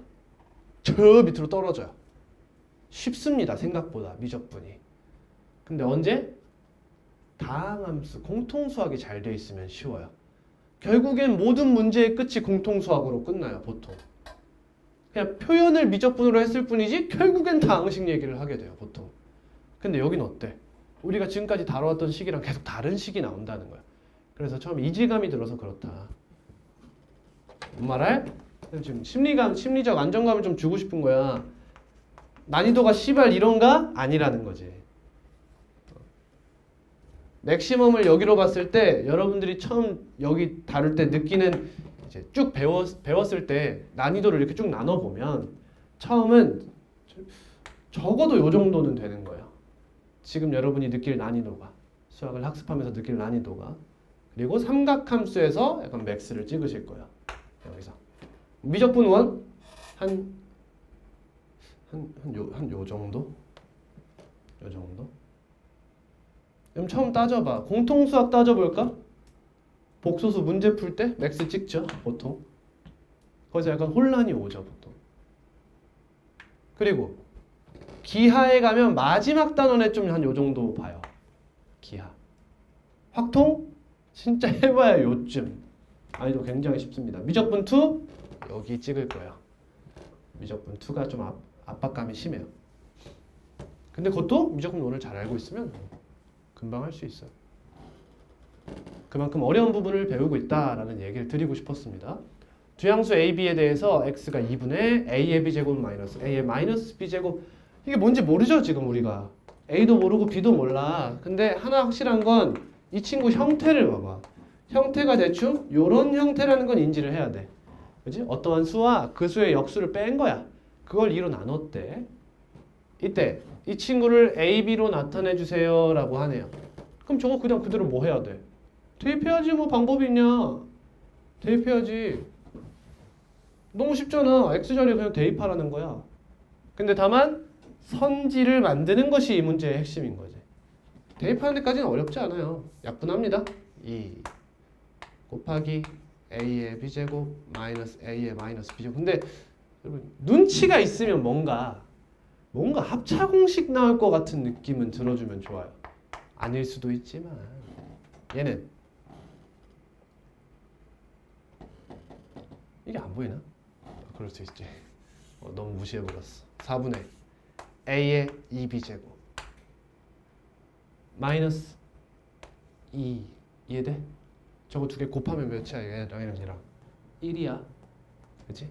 저 밑으로 떨어져요. 쉽습니다. 생각보다 미적분이. 근데 언제? 다항함수, 공통수학이 잘 돼 있으면 쉬워요. 결국엔 모든 문제의 끝이 공통수학으로 끝나요. 보통. 그냥 표현을 미적분으로 했을 뿐이지 결국엔 다항식 얘기를 하게 돼요. 보통. 근데 여긴 어때? 우리가 지금까지 다뤄왔던 식이랑 계속 다른 식이 나온다는 거야. 그래서 처음 이질감이 들어서 그렇다. 뭔 말할? 지금 심리적 안정감을 좀 주고 싶은 거야. 난이도가 씨발 이런가? 아니라는 거지. 맥시멈을 여기로 봤을 때 여러분들이 처음 여기 다룰 때 느끼는 이제 쭉 배웠을 때 난이도를 이렇게 쭉 나눠보면 처음은 적어도 요 정도는 되는 거예요. 지금 여러분이 느낄 난이도가 수학을 학습하면서 느낄 난이도가 그리고 삼각함수에서 약간 맥스를 찍으실 거예요. 여기서 미적분 1 한 요 정도? 요 정도? 그럼 처음 따져봐. 공통수학 따져볼까? 복소수 문제 풀 때 맥스 찍죠, 보통. 거기서 약간 혼란이 오죠, 보통. 그리고 기하에 가면 마지막 단원에 좀 한 요 정도 봐요. 기하. 확통? 진짜 해봐야 요쯤. 아니도 굉장히 쉽습니다. 미적분 2? 여기 찍을 거예요. 미적분 2가 좀 압박감이 심해요. 근데 그것도 미적분 1을 잘 알고 있으면 금방 할 수 있어요. 그만큼 어려운 부분을 배우고 있다라는 얘기를 드리고 싶었습니다. 두양수 AB에 대해서 x가 2분의 a의 b제곱 마이너스 a의 마이너스 b제곱 이게 뭔지 모르죠 지금 우리가. a도 모르고 b도 몰라. 근데 하나 확실한 건 이 친구 형태를 봐봐. 형태가 대충 요런 형태라는 건 인지를 해야 돼. 그지? 어떠한 수와 그 수의 역수를 뺀 거야. 그걸 2로 나눴대. 이때 이 친구를 AB로 나타내 주세요 라고 하네요. 그럼 저거 그냥 그대로 뭐 해야 돼? 대입해야지. 뭐 방법이 있냐? 대입해야지. 너무 쉽잖아. X자리에 그냥 대입하라는 거야. 근데 다만 선지를 만드는 것이 이 문제의 핵심인 거지. 대입하는 데까지는 어렵지 않아요. 약분합니다. 2 곱하기 A의 B제곱 마이너스 A의 마이너스 B제곱. 근데 여러분 눈치가 있으면 뭔가 합차공식 나올 것 같은 느낌은 들어주면 좋아요. 아닐 수도 있지만 얘는 이게 안 보이나? 그럴 수 있지. 너무 무시해버렸어. 4분의 A의 2B제곱 마이너스 2 이해돼? 저거 두 개 곱하면 몇이야? 얘랑 1이야. 그치?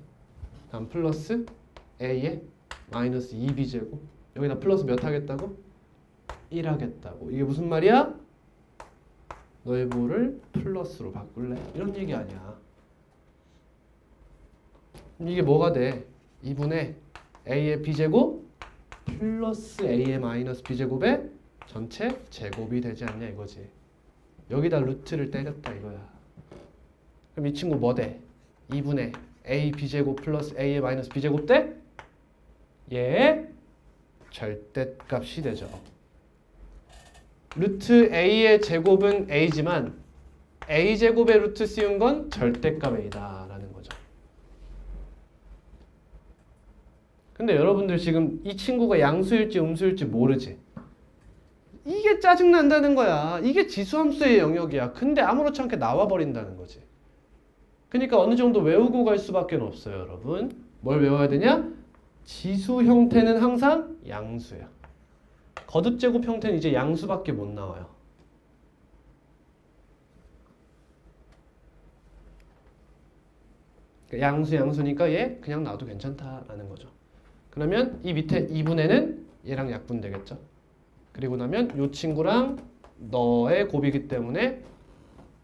다음 플러스 A의 마이너스 2B제곱 여기다 플러스 몇 하겠다고? 1 하겠다고. 이게 무슨 말이야? 너의 부호를 플러스로 바꿀래? 이런 얘기 아니야. 이게 뭐가 돼? 2분의 a의 b제곱 플러스 a의 마이너스 b제곱의 전체 제곱이 되지 않냐 이거지. 여기다 루트를 때렸다 이거야. 그럼 이 친구 뭐 돼? 2분의 a b제곱 플러스 a의 마이너스 b제곱 대? 얘 절대값이 되죠. 루트 a의 제곱은 a지만 a제곱의 루트 씌운 건 절대값 a다 라는 거죠. 근데 여러분들 지금 이 친구가 양수일지 음수일지 모르지? 이게 짜증난다는 거야. 이게 지수함수의 영역이야. 근데 아무렇지 않게 나와버린다는 거지. 그러니까 어느 정도 외우고 갈 수밖에 없어요, 여러분. 뭘 외워야 되냐? 지수 형태는 항상 양수야. 거듭제곱 형태는 이제 양수밖에 못 나와요. 양수니까 얘 그냥 놔도 괜찮다라는 거죠. 그러면 이 밑에 2분의는 얘랑 약분되겠죠. 그리고 나면 이 친구랑 너의 곱이기 때문에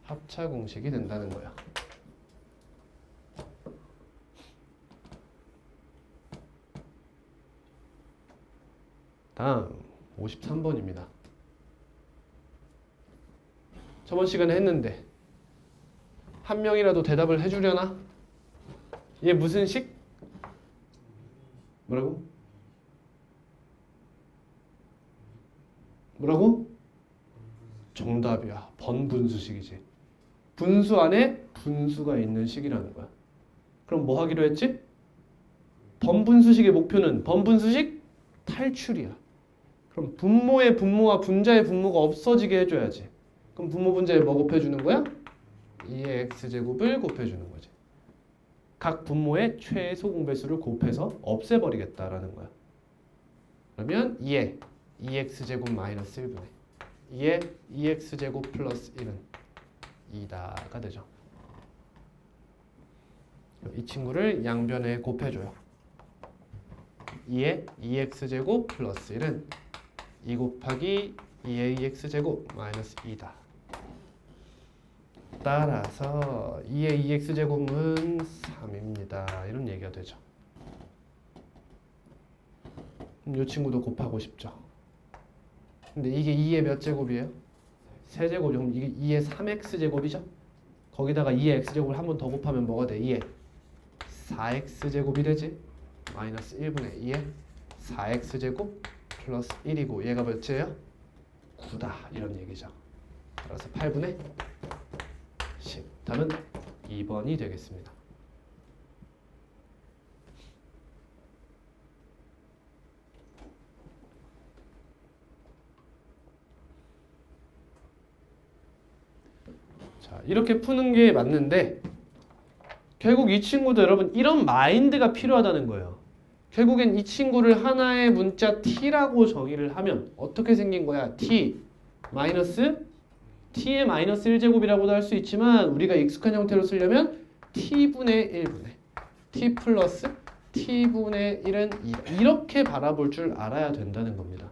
합차 공식이 된다는 거야. 다음 53번입니다. 저번 시간에 했는데 한 명이라도 대답을 해주려나? 얘 무슨 식? 뭐라고? 뭐라고? 정답이야. 번분수식이지. 분수 안에 분수가 있는 식이라는 거야. 그럼 뭐 하기로 했지? 번분수식의 목표는 번분수식 탈출이야. 그럼 분모의 분모와 분자의 분모가 없어지게 해줘야지. 그럼 분모 분자에 뭐 곱해주는 거야? 2의 x제곱을 곱해주는 거지. 각 분모의 최소 공배수를 곱해서 없애버리겠다라는 거야. 그러면 2의 2x제곱 마이너스 1분의 2의 2x제곱 플러스 1은 2다가 되죠. 이 친구를 양변에 곱해줘요. 2의 2x제곱 플러스 1은 2 곱하기 2의 2x제곱 마이너스 2다. 따라서 2의 2x제곱은 3입니다. 이런 얘기가 되죠. 이 친구도 곱하고 싶죠. 근데 이게 2의 몇 제곱이에요? 세제곱이요. 그럼 이게 2의 3x제곱이죠. 거기다가 2의 x제곱을 한 번 더 곱하면 뭐가 돼? 2의 4x제곱이 되지. 마이너스 1분의 2의 4x제곱 플러스 1이고 얘가 몇이에요? 9다. 이런 얘기죠. 따라서 8분의 10. 답은 2번이 되겠습니다. 자, 이렇게 푸는 게 맞는데 결국 이 친구도 여러분 이런 마인드가 필요하다는 거예요. 결국엔 이 친구를 하나의 문자 t라고 정의를 하면 어떻게 생긴 거야? t 마이너스 t의 마이너스 1제곱이라고도 할 수 있지만 우리가 익숙한 형태로 쓰려면 t분의 1분의 t 플러스 t분의 1은 2 이렇게 바라볼 줄 알아야 된다는 겁니다.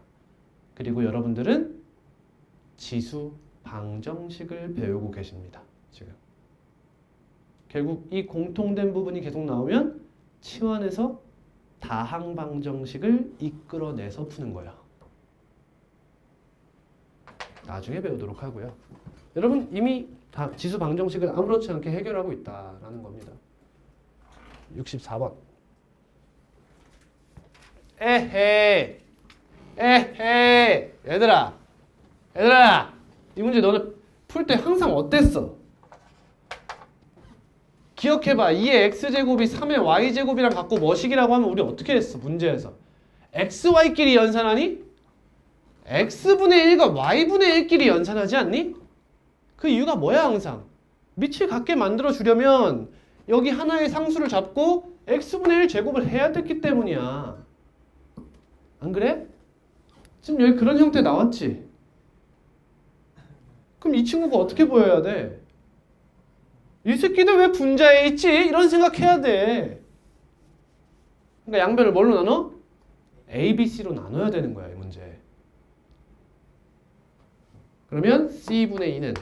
그리고 여러분들은 지수 방정식을 배우고 계십니다. 지금 결국 이 공통된 부분이 계속 나오면 치환해서 다항 방정식을 이끌어내서 푸는 거예요. 나중에 배우도록 하고요. 여러분 이미 다 지수 방정식을 아무렇지 않게 해결하고 있다라는 겁니다. 64번. 에헤 얘들아 이 문제 너네 풀 때 항상 어땠어? 기억해봐. 2의 x제곱이 3의 y제곱이랑 갖고 뭐식이라고 하면 우리 어떻게 했어? 문제에서 xy끼리 연산하니? x분의 1과 y분의 1끼리 연산하지 않니? 그 이유가 뭐야 항상? 밑을 같게 만들어주려면 여기 하나의 상수를 잡고 x분의 1 제곱을 해야 됐기 때문이야. 안 그래? 지금 여기 그런 형태 나왔지? 그럼 이 친구가 어떻게 보여야 돼? 이 새끼들 왜 분자에 있지? 이런 생각해야 돼. 그러니까 양변을 뭘로 나눠? A, B, C로 나눠야 되는 거야, 이 문제. 그러면 C분의 2는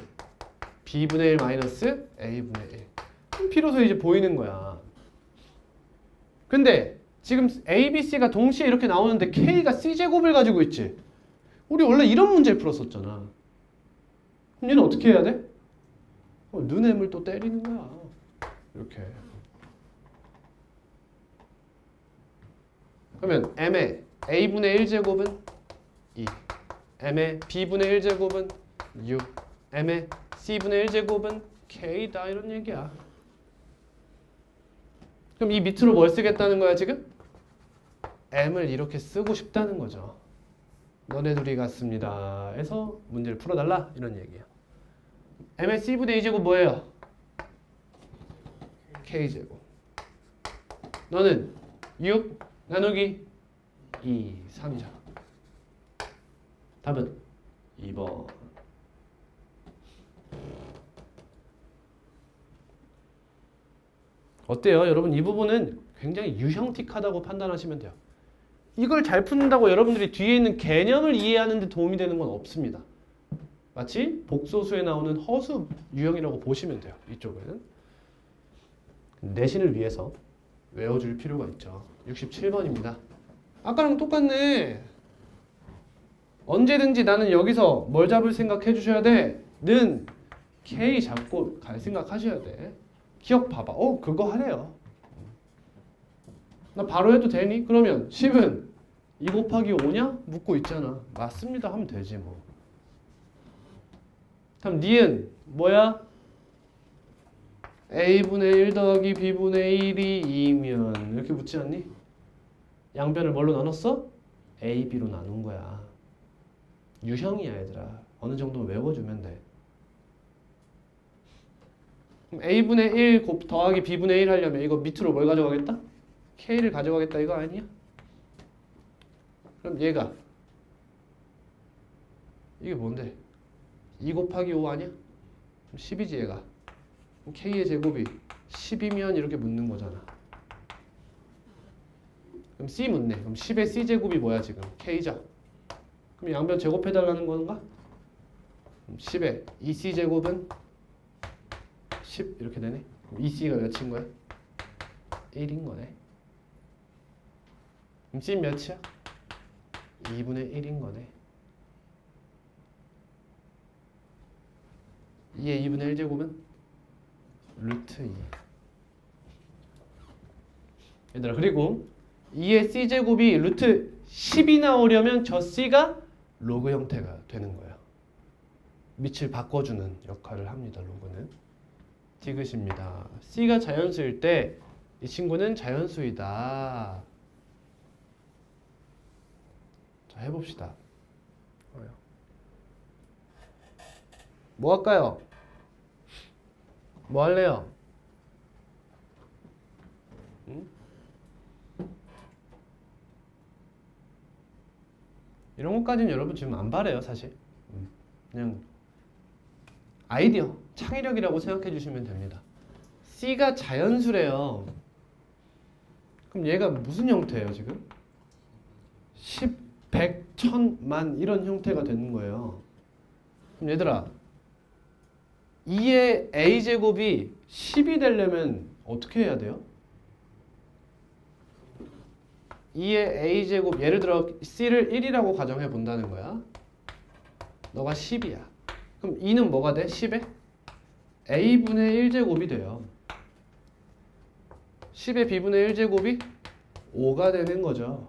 B분의 1 마이너스 A분의 1. 그럼 비로소 이제 보이는 거야. 근데 지금 A, B, C가 동시에 이렇게 나오는데 K가 C제곱을 가지고 있지. 우리 원래 이런 문제를 풀었었잖아. 그럼 얘는 어떻게 해야 돼? 눈엠을 또 때리는 거야. 이렇게. 그러면 M의 A분의 1제곱은 2, M의 B분의 1제곱은 6, M의 C분의 1제곱은 K다 이런 얘기야. 그럼 이 밑으로 뭘 쓰겠다는 거야 지금? M을 이렇게 쓰고 싶다는 거죠. 너네 둘이 같습니다. 해서 문제를 풀어달라 이런 얘기야. M의 C분의 2제곱 뭐예요? K제곱. 너는 6 나누기 2, 3이잖아. 답은 2번. 어때요? 여러분 이 부분은 굉장히 유형틱하다고 판단하시면 돼요. 이걸 잘 푼다고 여러분들이 뒤에 있는 개념을 이해하는 데 도움이 되는 건 없습니다. 마치 복소수에 나오는 허수 유형이라고 보시면 돼요. 이쪽은. 내신을 위해서 외워줄 필요가 있죠. 67번입니다. 아까랑 똑같네. 언제든지 나는 여기서 뭘 잡을 생각해 주셔야 돼. 는 K 잡고 갈 생각 하셔야 돼. 기억 봐봐. 그거 하래요. 나 바로 해도 되니? 그러면 10은 2 곱하기 5냐? 묻고 있잖아. 맞습니다 하면 되지 뭐. 그럼 니은 뭐야? A분의 1 더하기 B분의 1이 2면 이렇게 묻지 않니? 양변을 뭘로 나눴어? A, B로 나눈 거야. 유형이야 얘들아. 어느 정도 외워주면 돼. 그럼 A분의 1 더하기 B분의 1 하려면 이거 밑으로 뭘 가져가겠다? K를 가져가겠다 이거 아니야? 그럼 얘가 이게 뭔데? 2 곱하기 5 아니야? 10이지 얘가. 그럼 K의 제곱이 10이면 이렇게 묻는 거잖아. 그럼 C 묻네. 그럼 10의 C제곱이 뭐야 지금? K죠. 그럼 양변 제곱해달라는 건가? 10의 2C제곱은 10 이렇게 되네. 그럼 2C가 몇인 거야? 1인 거네. 그럼 C 몇이야? 2분의 1인 거네. 2의 2분의 1제곱은 루트 2. 얘들아 그리고 2의 C제곱이 루트 10이 나오려면 저 C가 로그 형태가 되는 거예요. 밑을 바꿔주는 역할을 합니다. 로그는. 디귿입니다. C가 자연수일 때 이 친구는 자연수이다. 자 해봅시다. 뭐 할까요? 뭐 할래요? 응? 이런 것까지는 여러분 지금 안 바래요 사실. 그냥 아이디어, 창의력이라고 생각해 주시면 됩니다. C가 자연수래요. 그럼 얘가 무슨 형태예요 지금? 10, 100, 1000, 만 이런 형태가 되는 거예요. 그럼 얘들아 2의 A제곱이 10이 되려면 어떻게 해야 돼요? 2의 A제곱 예를 들어 C를 1이라고 가정해 본다는 거야. 너가 10이야. 그럼 2는 뭐가 돼? 10에? A분의 1제곱이 돼요. 10의 B분의 1제곱이 5가 되는 거죠.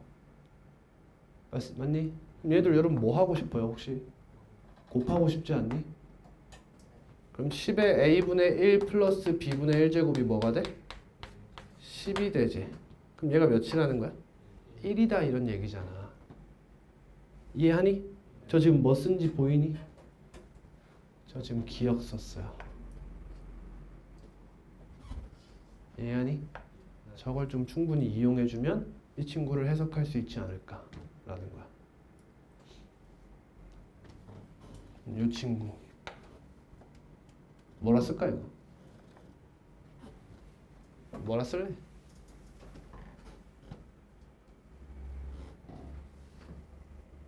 맞니? 얘들 여러분 뭐 하고 싶어요 혹시? 곱하고 싶지 않니? 그럼 10의 A분의 1 플러스 B분의 1제곱이 뭐가 돼? 10이 되지. 그럼 얘가 몇이라는 거야? 1이다 이런 얘기잖아. 이해하니? 저 지금 뭐 쓴지 보이니? 저 지금 기억 썼어요. 이해하니? 저걸 좀 충분히 이용해주면 이 친구를 해석할 수 있지 않을까 라는 거야. 이 친구 뭐라 쓸까 이거? 뭐라 쓸래?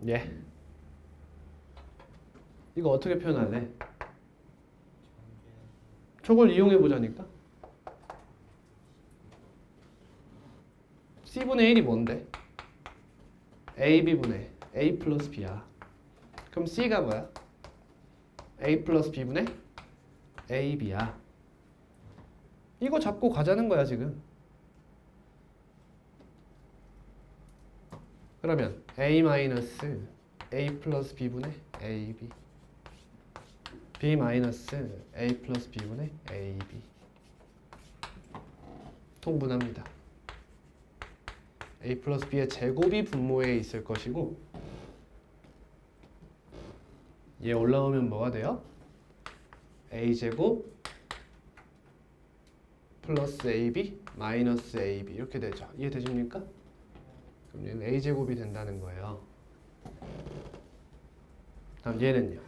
예. 이거 어떻게 표현할래? 저걸 이용해 보자니까. C분의 1이 뭔데? AB분의 A 플러스 B야. 그럼 C가 뭐야? A 플러스 B분의 AB야. 이거 잡고 가자는 거야 지금. 그러면 A 마이너스 A 플러스 B분의 AB, B 마이너스 A 플러스 B분의 AB 통분합니다. A 플러스 B의 제곱이 분모에 있을 것이고, 얘 올라오면 뭐가 돼요? A제곱 플러스 AB 마이너스 AB 이렇게 되죠. 이해되십니까? 그럼 얘는 A제곱이 된다는 거예요. 다음 얘는요.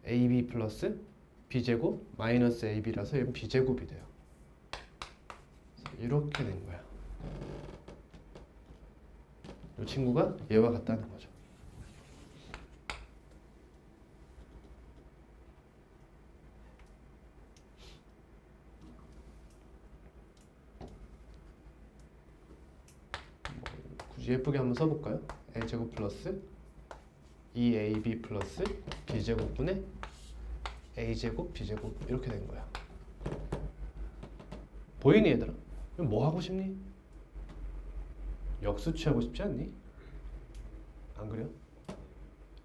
AB 플러스 B제곱 마이너스 AB라서 얘는 B제곱이 돼요. 이렇게 된 거야. 이 친구가 얘와 같다는 거죠. 굳이 예쁘게 한번 써볼까요? A제곱 플러스 2AB 플러스 B제곱분의 A제곱 B제곱 이렇게 된 거야. 보이니 얘들아? 그럼 뭐 하고 싶니? 역수 취하고 싶지 않니? 안 그래요?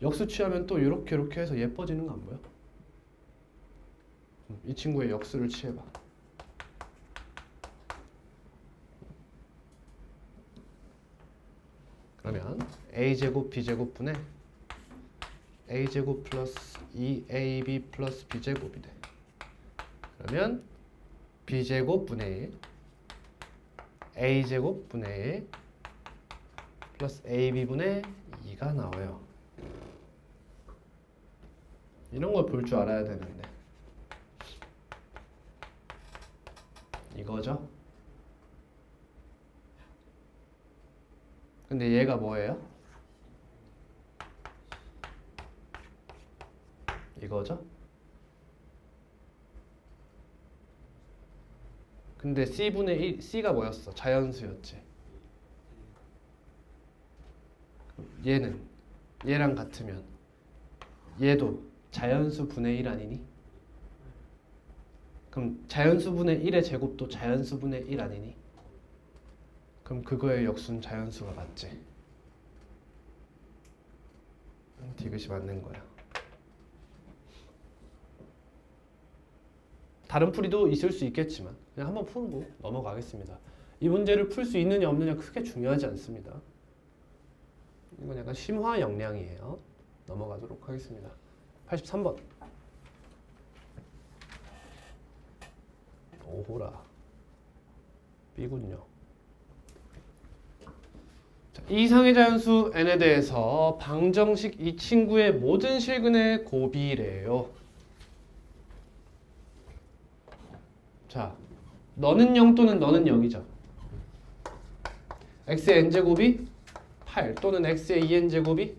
역수 취하면 또 이렇게 해서 예뻐지는 거 안 보여? 이 친구의 역수를 취해봐. 그러면 A제곱 B제곱분의 A제곱 플러스 2AB 플러스 B제곱이 돼. 그러면 B제곱분의 A제곱분의 플러스 AB분의 2가 나와요. 이런 걸 볼 줄 알아야 되는데 이거죠. 근데 얘가 뭐예요? 이거죠. 근데 C분의 1, C가 뭐였어? 자연수였지. 얘는 얘랑 같으면 얘도 자연수 분의 1 아니니? 그럼 자연수 분의 1의 제곱도 자연수 분의 1 아니니? 그럼 그거의 역수는 자연수가 맞지? 디귿이 맞는 거야. 다른 풀이도 있을 수 있겠지만 그냥 한번 풀고 넘어가겠습니다. 이 문제를 풀 수 있느냐 없느냐 크게 중요하지 않습니다. 이건 약간 심화 역량이에요. 넘어가도록 하겠습니다. 83번. 오호라. B군요. 자, 이상의 자연수 n에 대해서 방정식 이 친구의 모든 실근의 곱이래요. 자, 너는 0 또는 너는 0이죠. x의 n제곱이 8 또는 x의 2n제곱이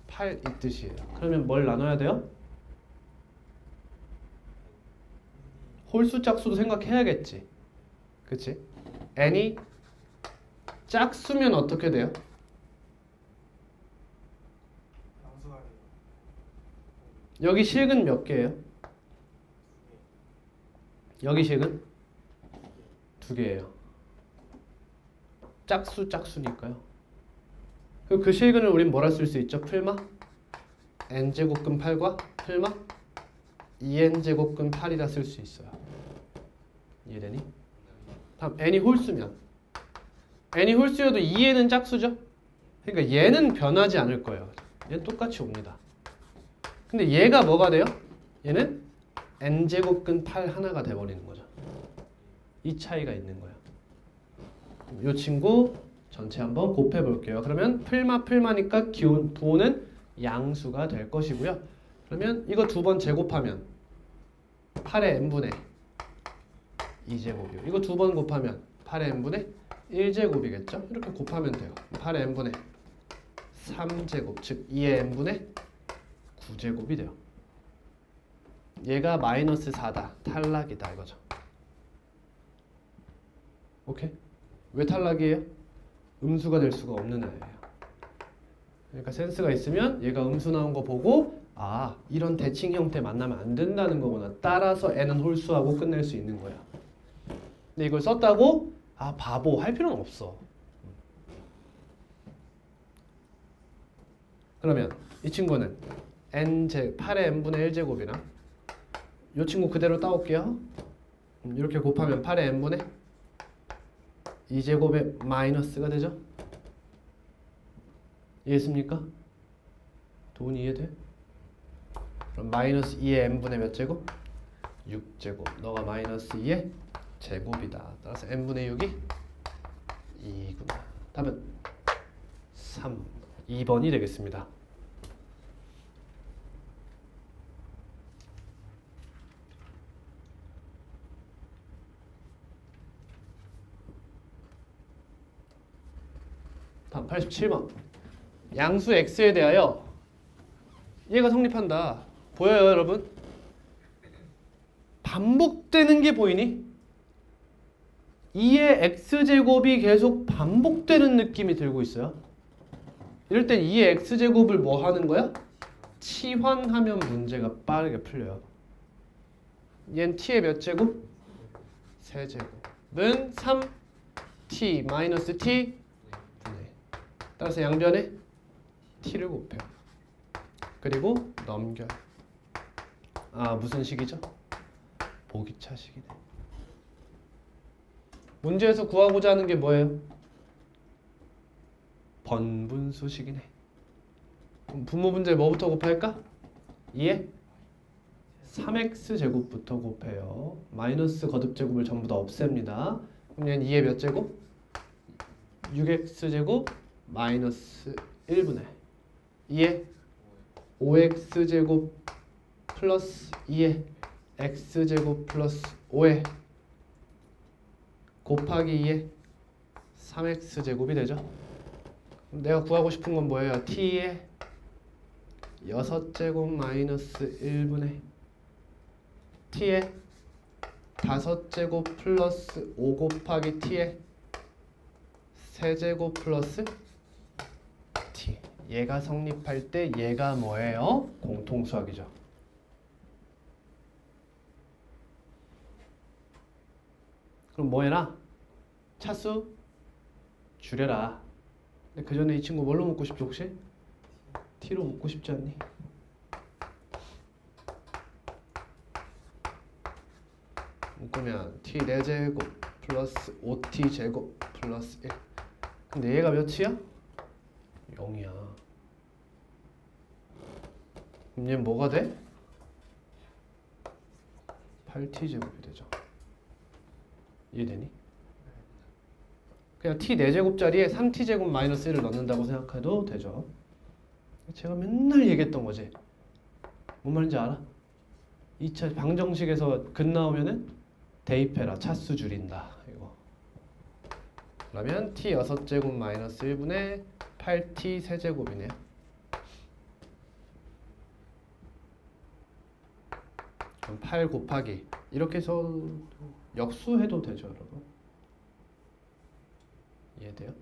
8 이 뜻이에요. 그러면 뭘 나눠야 돼요? 홀수 짝수도 생각해야겠지. 그치? n이 짝수면 어떻게 돼요? 여기 실근 몇 개예요? 여기 실근 2개예요. 짝수니까요. 그 실근을 우린 뭐라 쓸 수 있죠? 풀마 n제곱근 8과 풀마 2n제곱근 8이라 쓸 수 있어요. 이해되니? 다음 n이 홀수면 n이 홀수여도 2n은 짝수죠? 그러니까 얘는 변하지 않을 거예요. 얘는 똑같이 옵니다. 근데 얘가 뭐가 돼요? 얘는 n제곱근 8 하나가 돼버리는 거죠. 이 차이가 있는 거예요. 이 친구 전체 한번 곱해 볼게요. 그러면 풀마니까 부호는 양수가 될 것이고요. 그러면 이거 두 번 제곱하면 8의 n분의 2제곱이요. 이거 두 번 곱하면 8의 n분의 1제곱이겠죠? 이렇게 곱하면 돼요. 8의 n분의 3제곱, 즉 2의 n분의 9제곱이 돼요. 얘가 마이너스 4다. 탈락이다 이거죠. 오케이? 왜 탈락이에요? 음수가 될 수가 없는 애예요. 그러니까 센스가 있으면 얘가 음수 나온 거 보고 아 이런 대칭 형태 만나면 안 된다는 거구나. 따라서 n은 홀수하고 끝낼 수 있는 거야. 근데 이걸 썼다고 아 바보 할 필요는 없어. 그러면 이 친구는 8의 n분의 1제곱이랑 이 친구 그대로 따올게요. 이렇게 곱하면 8의 n분의 2제곱의 마이너스가 되죠. 이해했습니까? 도훈이 이해돼? 그럼 마이너스 2의 n분의 몇 제곱? 6제곱. 너가 마이너스 2의 제곱이다. 따라서 n분의 6이 2구나. 답은 3, 2번이 되겠습니다. 다음 87번. 양수 x에 대하여 얘가 성립한다. 보여요, 여러분? 반복되는 게 보이니? 2의 x제곱이 계속 반복되는 느낌이 들고 있어요. 이럴 땐 2의 x제곱을 뭐 하는 거야? 치환하면 문제가 빠르게 풀려요. 얘는 t의 몇 제곱? 세제곱은 3t 마이너스 t 분의 따라서 양변에 t를 곱해요. 그리고 넘겨요. 아 무슨 식이죠? 보기차식이네. 문제에서 구하고자 하는 게 뭐예요? 번분수식이네. 그럼 분모 분자에 뭐부터 곱할까? 2에 3x제곱부터 곱해요. 마이너스 거듭제곱을 전부 다 없앱니다. 그럼 얘는 2의 몇 제곱? 6x제곱 마이너스 1분의 2의 5x제곱 플러스 2의 x제곱 플러스 5의 곱하기 2의 3x제곱이 되죠. 그럼 내가 구하고 싶은 건 뭐예요? t의 6제곱 마이너스 1분의 t의 5제곱 플러스 5 곱하기 t의 세제곱 플러스 t. 얘가 성립할 때 얘가 뭐예요? 공통수학이죠. 그럼 뭐 해라? 차수 줄여라. 근데 그 전에 이 친구 뭘로 묶고 싶지 혹시? t로 묶고 싶지 않니? 묶으면 t 4제곱 플러스 5t 제곱 플러스 1. 근데 얘가 몇이야? 0이야. 그럼 얘는 뭐가 돼? 8t 제곱이 되죠. 이해되니? 그냥 t 4제곱짜리에 3t 제곱 마이너스 1을 넣는다고 생각해도 되죠. 제가 맨날 얘기했던 거지. 뭔 말인지 알아? 2차 방정식에서 근 나오면은 대입해라. 차수 줄인다. 이거. 그러면 t 6제곱 마이너스 1분의 8t 세제곱이네요. 그럼 8 곱하기 이렇게 해서 역수해도 되죠, 여러분. 이해돼요?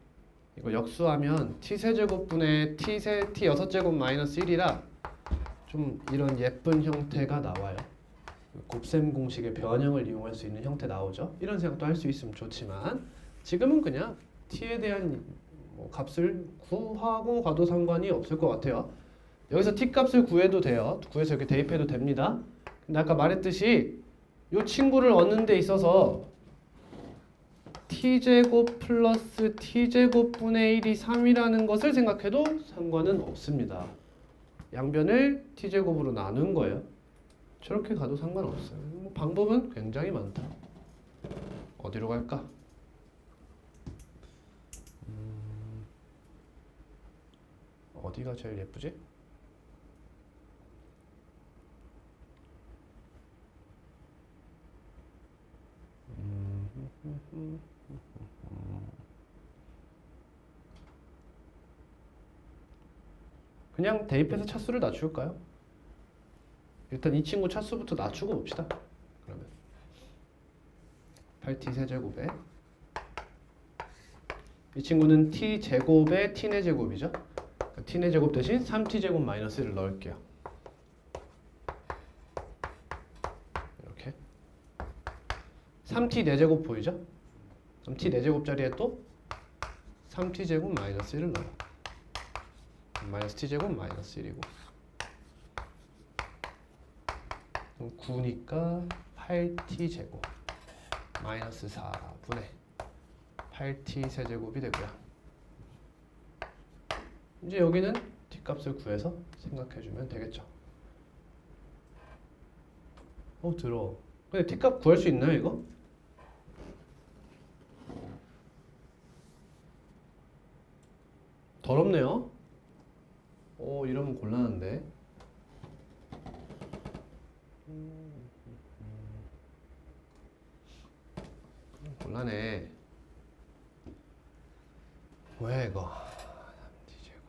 이거 역수하면 t 세제곱분의 t 6제곱 마이너스 1이라 좀 이런 예쁜 형태가 나와요. 곱셈 공식의 변형을 이용할 수 있는 형태 나오죠. 이런 생각도 할 수 있으면 좋지만 지금은 그냥 t에 대한 뭐 값을 구하고 가도 상관이 없을 것 같아요. 여기서 t 값을 구해도 돼요. 구해서 이렇게 대입해도 됩니다. 근데 아까 말했듯이 이 친구를 얻는 데 있어서 t제곱 플러스 t제곱분의 1이 3이라는 것을 생각해도 상관은 없습니다. 양변을 t제곱으로 나눈 거예요. 저렇게 가도 상관없어요. 뭐 방법은 굉장히 많다. 어디로 갈까? 어디가 제일 예쁘지? 그냥 대입해서 차수를 낮출까요? 일단 이 친구 차수부터 낮추고 봅시다. 그러면 8t 세제곱에 이 친구는 t제곱의 t네 제곱이죠. t네 제곱 대신 3t제곱 마이너스 1을 넣을게요. 이렇게 3t 4제곱 보이죠? 그럼 t 4제곱 자리에 또 3t제곱 마이너스 1을 넣어요. 마이너스 t제곱 마이너스 1이고 9니까 8t제곱 마이너스 4분의 8t 세제곱이 되고요. 이제 여기는 t값을 구해서 생각해주면 되겠죠. 들어. 근데 t값 구할 수 있나요 이거? 더럽네요. 이러면 곤란한데. 곤란해. 왜 이거? 3t제곱.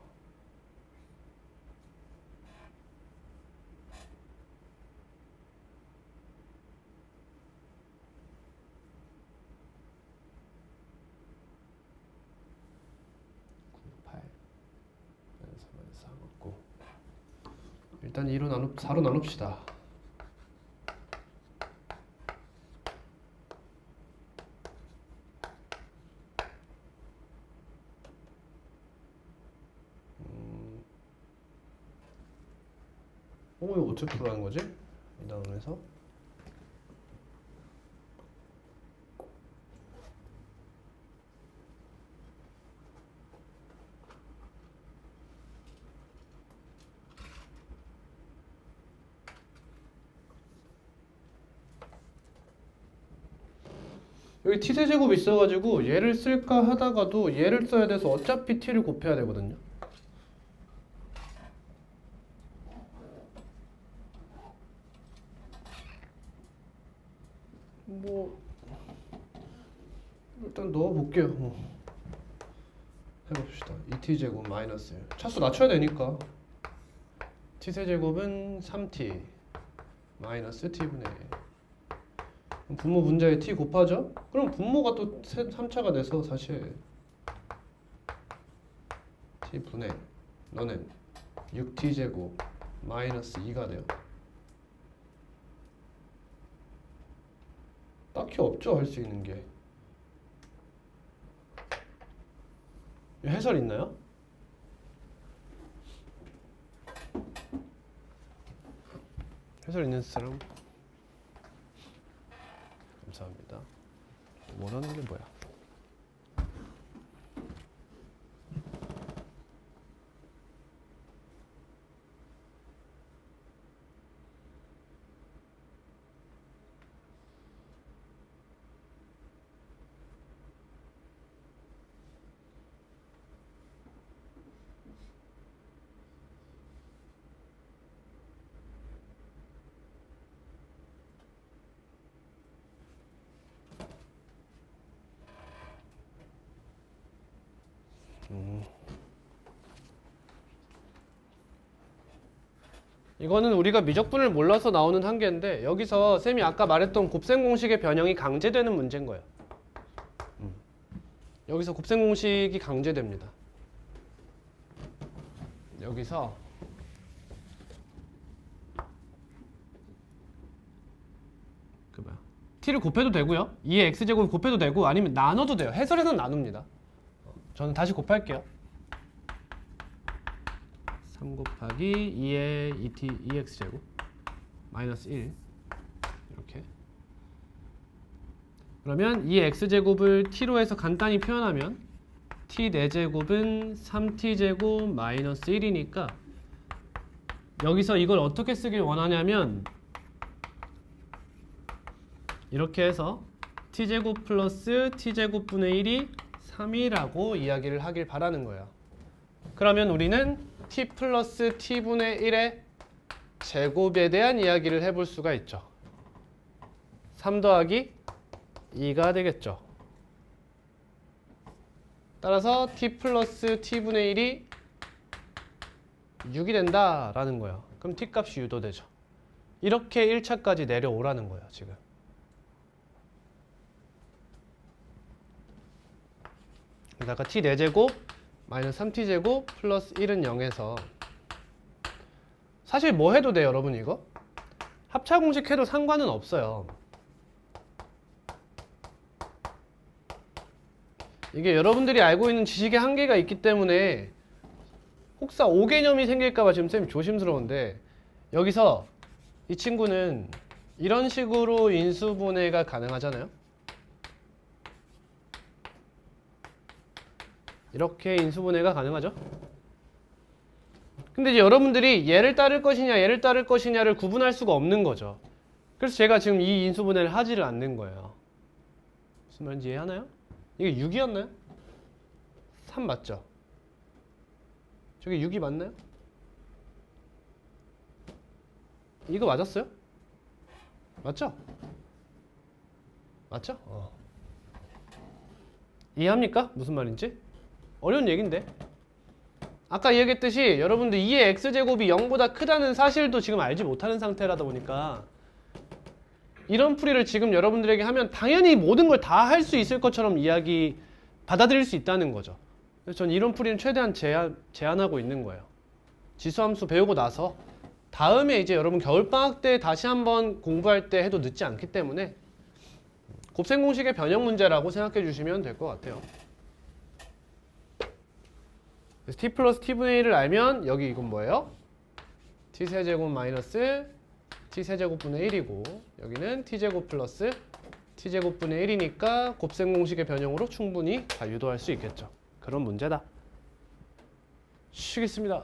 일단 4로 나눕시다. 이거 어떻게 풀어가는 거지? 이 다음에서 여기 t세제곱 있어가지고 얘를 쓸까 하다가도 얘를 써야 돼서 어차피 t를 곱해야 되거든요. 일단 넣어볼게요. 해봅시다. 2t제곱 마이너스 1. 차수 낮춰야 되니까 t세제곱은 3t 마이너스 t분의 1. 분모 분자에 t 곱하죠? 그럼 분모가 또 3차가 돼서 사실 t분의 너는 6t제곱 마이너스 2가 돼요. 딱히 없죠, 할 수 있는 게. 해설 있나요? 해설 있는 사람? 감사합니다. 원하는 게 뭐야? 이거는 우리가 미적분을 몰라서 나오는 한계인데 여기서 쌤이 아까 말했던 곱셈 공식의 변형이 강제되는 문제인 거예요. 여기서 곱셈 공식이 강제됩니다. 여기서 t를 곱해도 되고요. 2의 x제곱 곱해도 되고 아니면 나눠도 돼요. 해설에서는 나눕니다. 저는 다시 곱할게요. 3 곱하기 2의 2x제곱 마이너스 1 이렇게. 그러면 2x제곱을 t로 해서 간단히 표현하면 t 4제곱은 3t제곱 마이너스 1이니까 여기서 이걸 어떻게 쓰길 원하냐면 이렇게 해서 t제곱 플러스 t제곱분의 1이 3이라고 이야기를 하길 바라는 거예요. 그러면 우리는 t 플러스 t분의 1의 제곱에 대한 이야기를 해볼 수가 있죠. 3 더하기 2가 되겠죠. 따라서 t 플러스 t분의 1이 6이 된다라는 거예요. 그럼 t 값이 유도되죠. 이렇게 1차까지 내려오라는 거예요, 지금. 아까 t 4제곱 마이너스 3t제곱 플러스 1은 0에서 사실 뭐 해도 돼요 여러분 이거? 합차 공식 해도 상관은 없어요. 이게 여러분들이 알고 있는 지식의 한계가 있기 때문에 혹사 오개념이 생길까봐 지금 쌤이 조심스러운데 여기서 이 친구는 이런 식으로 인수분해가 가능하잖아요. 이렇게 인수분해가 가능하죠. 근데 이제 여러분들이 얘를 따를 것이냐 얘를 따를 것이냐를 구분할 수가 없는 거죠. 그래서 제가 지금 이 인수분해를 하지를 않는 거예요. 무슨 말인지 이해하나요? 이게 6이었나요? 3 맞죠? 저게 6이 맞나요? 이거 맞았어요? 맞죠? 맞죠? 이해합니까? 무슨 말인지? 어려운 얘기인데 아까 얘기했듯이 여러분들 2의 x제곱이 0보다 크다는 사실도 지금 알지 못하는 상태라다 보니까 이런 풀이를 지금 여러분들에게 하면 당연히 모든 걸 다 할 수 있을 것처럼 받아들일 수 있다는 거죠. 그래서 저는 이런 풀이는 최대한 제한하고 있는 거예요. 지수함수 배우고 나서 다음에 이제 여러분 겨울방학 때 다시 한번 공부할 때 해도 늦지 않기 때문에 곱셈 공식의 변형 문제라고 생각해 주시면 될 것 같아요. 그래서 t 플러스 t분의 1을 알면 여기 이건 뭐예요? t세제곱 마이너스 t세제곱분의 1이고 여기는 t제곱 플러스 t제곱분의 1이니까 곱셈 공식의 변형으로 충분히 다 유도할 수 있겠죠. 그런 문제다. 쉬겠습니다.